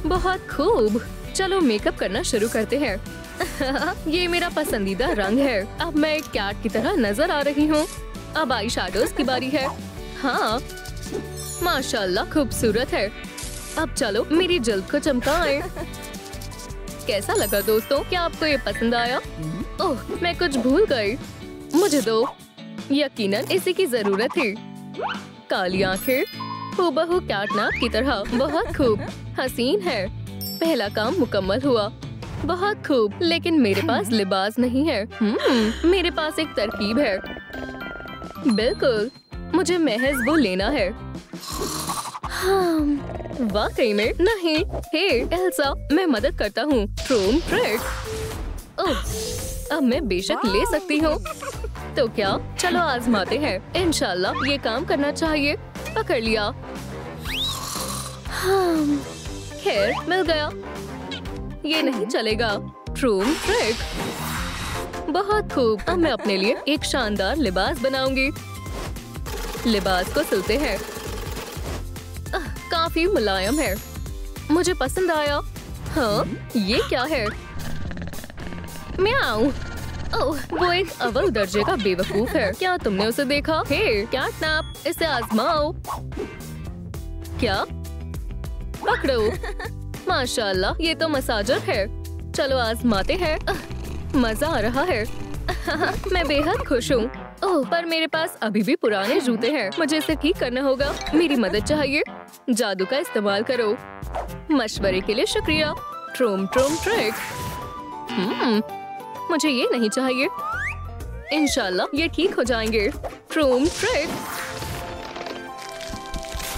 बहुत खूब। चलो मेकअप करना शुरू करते हैं। ये मेरा पसंदीदा रंग है। अब मैं एक कैट की तरह नजर आ रही हूँ। अब आई शैडोज की बारी है। हाँ, माशाल्लाह खूबसूरत है। अब चलो मेरी जल्द को चमकाएं। कैसा लगा दोस्तों? क्या आपको ये पसंद आया? ओह, मैं कुछ भूल गई। मुझे दो। यकीनन इसी की जरूरत थी। काली आंखें, हूबहू कैटनैप की तरह। बहुत खूब, हसीन है। पहला काम मुकम्मल हुआ। बहुत खूब, लेकिन मेरे पास लिबास नहीं है। मेरे पास एक तरकीब है। बिल्कुल, मुझे महज वो लेना है। हाँ, वाकई में नहीं। हे एल्सा, मैं मदद करता हूँ। ट्रूम ट्रिक। ओह, अब मैं बेशक ले सकती हूँ। तो क्या, चलो आजमाते हैं। इंशाल्लाह ये काम करना चाहिए। पकड़ लिया। हाँ, खैर मिल गया। ये नहीं चलेगा। ट्रूम ट्रिक। बहुत खूब। अब मैं अपने लिए एक शानदार लिबास बनाऊंगी। लिबास को सिलते हैं। काफी मुलायम है। मुझे पसंद आया। हाँ, ये क्या है? म्याऊ। ओह, वो एक अव्वल दर्जे का बेवकूफ है। क्या तुमने उसे देखा? हे, कैटनैप, इसे आजमाओ। क्या? पकड़ो। माशाल्लाह, ये तो मसाजर है। चलो आजमाते हैं। मजा आ रहा है। मैं बेहद खुश हूँ। ओह, पर मेरे पास अभी भी पुराने जूते हैं। मुझे इसे ठीक करना होगा। मेरी मदद चाहिए। जादू का इस्तेमाल करो। मशवरे के लिए शुक्रिया। ट्रूम ट्रूम ट्रिक। मुझे ये नहीं चाहिए। इंशाल्लाह ये ठीक हो जाएंगे। ट्रूम ट्रिक।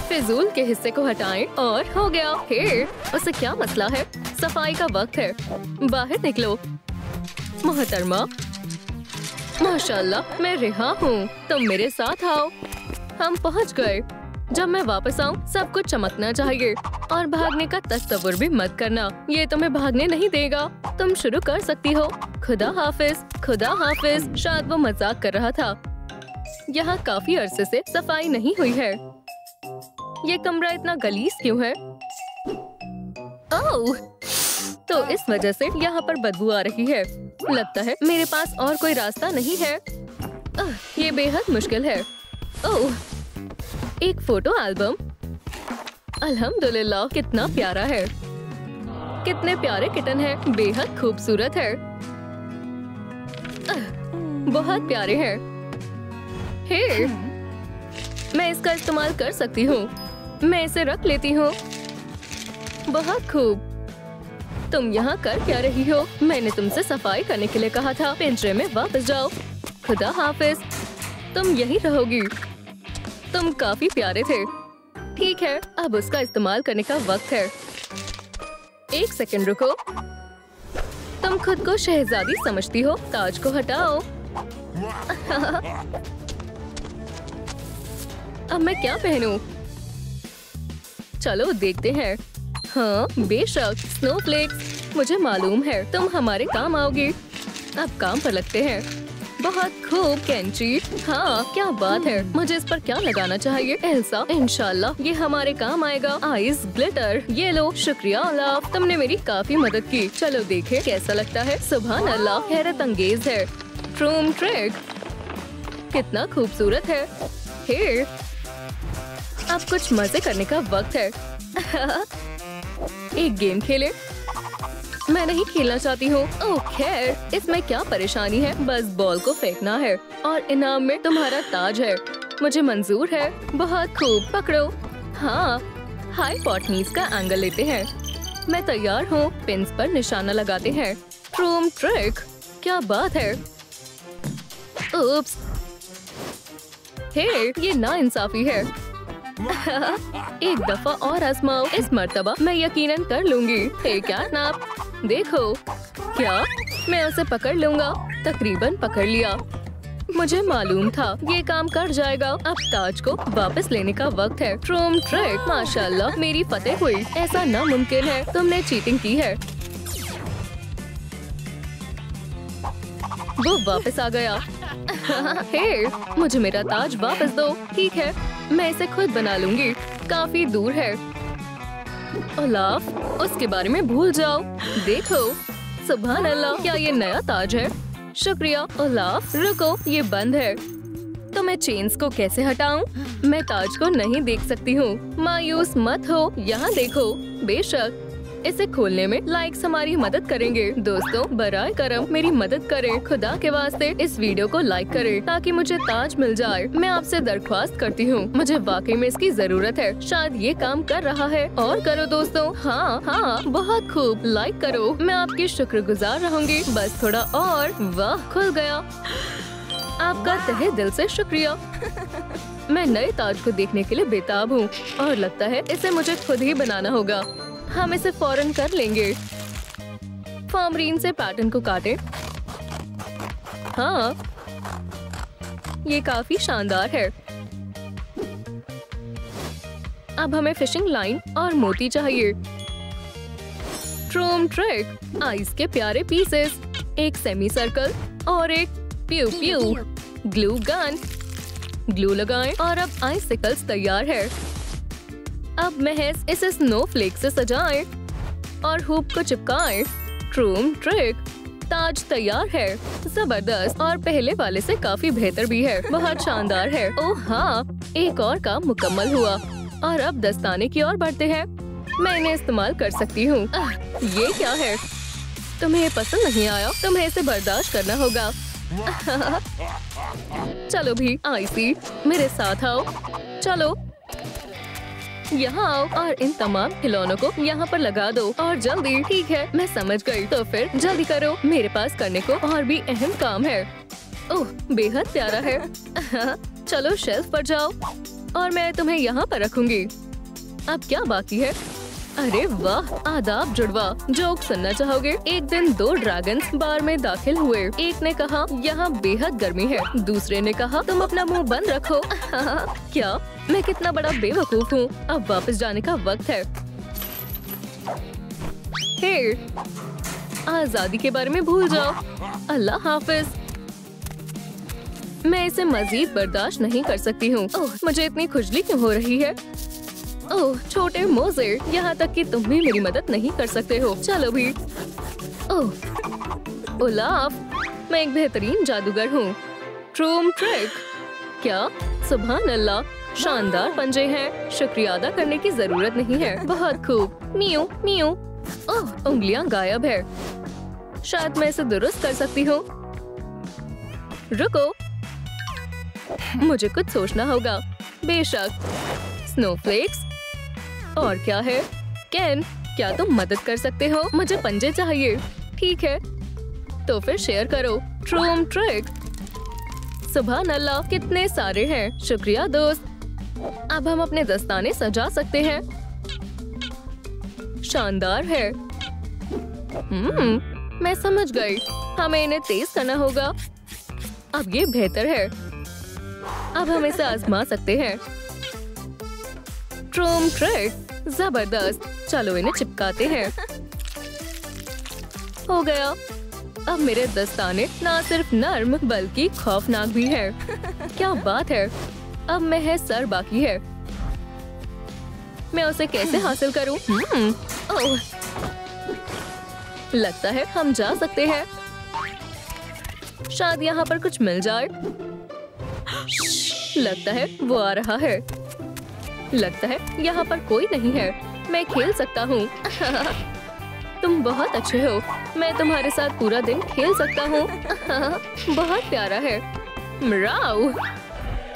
फिजूल के हिस्से को हटाएं और हो गया। हे, उसे क्या मसला है? सफाई का वक्त है। बाहर निकलो। मोहतरमा, माशाल्लाह, मैं रिहा हूँ। तुम मेरे साथ आओ। हम पहुँच गए। जब मैं वापस आऊँ सब कुछ चमकना चाहिए और भागने का तस्वुर भी मत करना। ये तुम्हें भागने नहीं देगा। तुम शुरू कर सकती हो। खुदा हाफिज। खुदा हाफिज। शायद वो मजाक कर रहा था। यहाँ काफी अरसे से सफाई नहीं हुई है। ये कमरा इतना गलीज क्यों है? ओह, तो इस वजह से यहाँ पर बदबू आ रही है। लगता है मेरे पास और कोई रास्ता नहीं है। ये बेहद मुश्किल है। ओह, एक फोटो एल्बम। अल्हम्दुलिल्लाह, कितना प्यारा है। कितने प्यारे किटन है। बेहद खूबसूरत है। बहुत प्यारे हैं। हे, मैं इसका इस्तेमाल कर सकती हूँ। मैं इसे रख लेती हूँ। बहुत खूब। तुम यहाँ कर क्या रही हो? मैंने तुमसे सफाई करने के लिए कहा था। पिंजरे में वापस जाओ। खुदा हाफिज। तुम यहीं रहोगी। तुम काफी प्यारे थे। ठीक है, अब उसका इस्तेमाल करने का वक्त है। एक सेकंड रुको। तुम खुद को शहजादी समझती हो? ताज को हटाओ। अब मैं क्या पहनूं? चलो देखते हैं। हाँ, बेशक। स्नोफ्लेक्स, मुझे मालूम है तुम हमारे काम आओगी। अब काम पर लगते हैं। बहुत खूब कैंची। हाँ, क्या बात है। मुझे इस पर क्या लगाना चाहिए? एल्सा, इंशाल्लाह ये हमारे काम आएगा। Ice glitter. ये लो। शुक्रिया ओलाफ, तुमने मेरी काफी मदद की। चलो देखें कैसा लगता है। सुभान अल्लाह, हैरत अंगेज है। ट्रूम ट्रिक। कितना खूबसूरत है। हे, अब कुछ मजे करने का वक्त है। एक गेम खेले। मैं नहीं खेलना चाहती हूँ। ओह खैर, इसमें क्या परेशानी है? बस बॉल को फेंकना है और इनाम में तुम्हारा ताज है। मुझे मंजूर है। बहुत खूब। पकड़ो। हाँ, हाई पॉटनीज का एंगल लेते हैं। मैं तैयार हूँ। पिन्स पर निशाना लगाते हैं। ट्रूम ट्रिक। क्या बात है। उप्स। हे, ये नाइंसाफी है। एक दफा और आजमाओ। इस मर्तबा मैं यकीनन कर लूंगी। हे कैटनैप, देखो। क्या? मैं उसे पकड़ लूंगा। तकरीबन पकड़ लिया। मुझे मालूम था ये काम कर जाएगा। अब ताज को वापस लेने का वक्त है। ट्रूम ट्रिक। माशाल्लाह, मेरी फतेह हुई। ऐसा नामुमकिन है। तुमने चीटिंग की है। वो वापस आ गया। हे, मुझे मेरा ताज वापस दो। ठीक है, मैं इसे खुद बना लूंगी। काफी दूर है। ओलाफ, उसके बारे में भूल जाओ। देखो, सुभान अल्लाह, क्या ये नया ताज है? शुक्रिया ओलाफ। रुको, ये बंद है। तो मैं चेन्स को कैसे हटाऊं? मैं ताज को नहीं देख सकती हूँ। मायूस मत हो। यहाँ देखो। बेशक, इसे खोलने में लाइक्स हमारी मदद करेंगे। दोस्तों, बराए करम मेरी मदद करें। खुदा के वास्ते इस वीडियो को लाइक करें ताकि मुझे ताज मिल जाए। मैं आपसे दरख्वास्त करती हूँ। मुझे वाकई में इसकी जरूरत है। शायद ये काम कर रहा है। और करो दोस्तों। हाँ हाँ, बहुत खूब। लाइक करो। मैं आपकी शुक्रगुजार रहूंगी। बस थोड़ा और। वाह, खुल गया। आपका तहे दिल से शुक्रिया। मैं नए ताज को देखने के लिए बेताब हूँ और लगता है इसे मुझे खुद ही बनाना होगा। हम इसे फौरन कर लेंगे। फॉर्मरीन से पैटर्न को काटें। हाँ, ये काफी शानदार है। अब हमें फिशिंग लाइन और मोती चाहिए। ट्रूम ट्रिक। आइस के प्यारे पीसेस। एक सेमी सर्कल और एक प्यू प्यू। Glue gun. ग्लू लगाएं और अब आइसिकल्स तैयार है। अब महज इसे स्नोफ्लेक से सजाएं। और हुप को चिपकाएं। ट्रूम ट्रिक, ताज तैयार है। जबरदस्त और पहले वाले से काफी बेहतर भी है। बहुत शानदार है। ओह हाँ, एक और काम मुकम्मल हुआ और अब दस्ताने की ओर बढ़ते हैं। मैं इन्हें इस्तेमाल कर सकती हूँ। ये क्या है? तुम्हें ये पसंद नहीं आया? तुम्हें इसे बर्दाश्त करना होगा। चलो भी आईसी, मेरे साथ आओ। चलो यहाँ आओ और इन तमाम खिलौनों को यहाँ पर लगा दो और जल्दी। ठीक है, मैं समझ गई। तो फिर जल्दी करो, मेरे पास करने को और भी अहम काम है। ओह, बेहद प्यारा है। चलो शेल्फ पर जाओ और मैं तुम्हें यहाँ पर रखूंगी। अब क्या बाकी है? अरे वाह, आदाब जुड़वा। जोक सुनना चाहोगे? एक दिन 2 ड्रैगन्स बार में दाखिल हुए। एक ने कहा यहाँ बेहद गर्मी है, दूसरे ने कहा तुम अपना मुंह बंद रखो। क्या मैं कितना बड़ा बेवकूफ हूँ। अब वापस जाने का वक्त है। हे, आजादी के बारे में भूल जाओ। अल्लाह हाफिज। मैं इसे मजीद बर्दाश्त नहीं कर सकती हूँ। ओह, मुझे इतनी खुजली क्यों हो रही है? ओह छोटे मोजे, यहाँ तक कि तुम भी मेरी मदद नहीं कर सकते हो। चलो भी। ओह ओलाफ, मैं एक बेहतरीन जादूगर हूँ। ट्रूम ट्रिक। क्या? सुभान अल्लाह, शानदार पंजे हैं। शुक्रिया अदा करने की जरूरत नहीं है। बहुत खूब। मियो मियो। ओह, उंगलियां गायब है। शायद मैं इसे दुरुस्त कर सकती हूँ। रुको, मुझे कुछ सोचना होगा। बेशक। स्नोफ्लेक्स। और क्या है? केन, क्या तुम मदद कर सकते हो? मुझे पंजे चाहिए। ठीक है, तो फिर शेयर करो। ट्रूम ट्रिक। सुभान अल्लाह, कितने सारे हैं। शुक्रिया दोस्त। अब हम अपने दस्ताने सजा सकते हैं। शानदार है। मैं समझ गई। हमें इन्हें तेज करना होगा। अब ये बेहतर है। अब हम इसे आजमा सकते हैं। ट्रूम ट्रिक, जबरदस्त। चलो इन्हें चिपकाते हैं। हो गया। अब मेरे दस्ताने न सिर्फ नर्म बल्कि खौफनाक भी है। क्या बात है। अब मैं सर बाकी है। मैं उसे कैसे हासिल करूं? ओह, लगता है हम जा सकते हैं। शायद यहाँ पर कुछ मिल जाए। लगता है वो आ रहा है। लगता है यहाँ पर कोई नहीं है। मैं खेल सकता हूँ। तुम बहुत अच्छे हो। मैं तुम्हारे साथ पूरा दिन खेल सकता हूँ। बहुत प्यारा है। म्याऊ।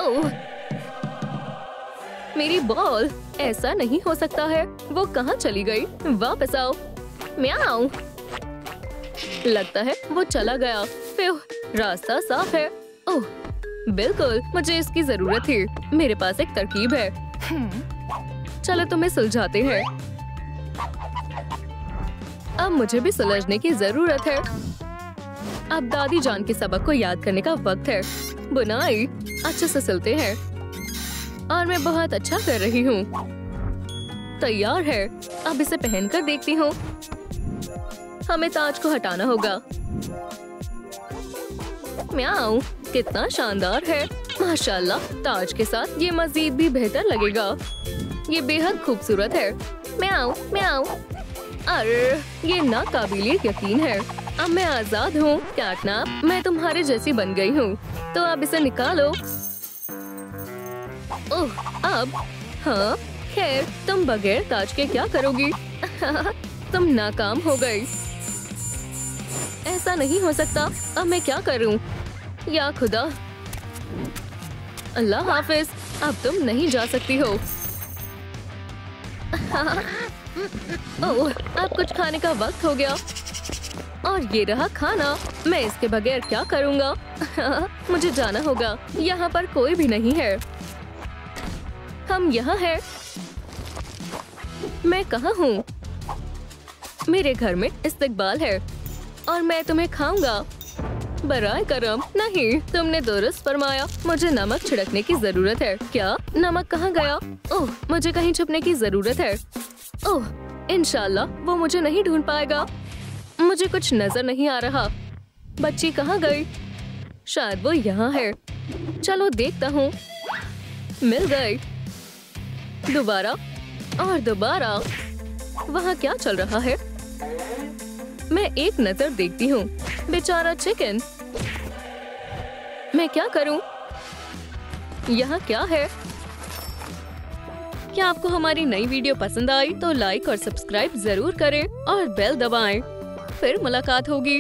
ओह, मेरी बॉल। ऐसा नहीं हो सकता है। वो कहाँ चली गई? वापस आओ। म्याऊ। लगता है वो चला गया। फिर रास्ता साफ है। ओह बिल्कुल, मुझे इसकी जरूरत थी। मेरे पास एक तरकीब है। चलो तुम्हें सुलझाते हैं। अब मुझे भी सुलझने की जरूरत है। अब दादी जान के सबक को याद करने का वक्त है। बुनाई अच्छे से सिलते हैं और मैं बहुत अच्छा कर रही हूँ। तैयार है। अब इसे पहनकर देखती हूँ। हमें ताज को हटाना होगा। म्याऊ, कितना शानदार है। माशाल्लाह, ताज के साथ ये मजीद भी बेहतर लगेगा। ये बेहद खूबसूरत है। म्याऊ म्याऊ। अरे ये नाकाबिले यकीन है। अब मैं आजाद हूँ। कैटनैप, मैं तुम्हारे जैसी बन गई हूँ। तो अब इसे निकालो। ओह, अब हाँ, खैर तुम बगैर ताज के क्या करोगी? तुम नाकाम हो गई। ऐसा नहीं हो सकता। अब मैं क्या करूं? या खुदा। अल्लाह हाफिज। अब तुम नहीं जा सकती हो। ओह, अब कुछ खाने का वक्त हो गया। और ये रहा खाना। मैं इसके बगैर क्या करूंगा? मुझे जाना होगा। यहाँ पर कोई भी नहीं है। हम यहाँ हैं। मैं कहाँ हूँ? मेरे घर में इस्तकबाल है और मैं तुम्हें खाऊंगा। बराए करम। नहीं, तुमने दुरुस्त फरमाया। मुझे नमक छिड़कने की जरूरत है। क्या? नमक कहाँ गया? ओह, मुझे कहीं छुपने की जरूरत है। ओह, इंशाल्लाह वो मुझे नहीं ढूंढ पाएगा। मुझे कुछ नजर नहीं आ रहा। बच्ची कहाँ गई? शायद वो यहाँ है। चलो देखता हूँ। मिल गई। दोबारा और दोबारा। वहाँ क्या चल रहा है? मैं एक नजर देखती हूँ। बेचारा चिकन। मैं क्या करूँ? यहाँ क्या है? क्या आपको हमारी नई वीडियो पसंद आई तो लाइक और सब्सक्राइब जरूर करें और बेल दबाएं। फिर मुलाकात होगी।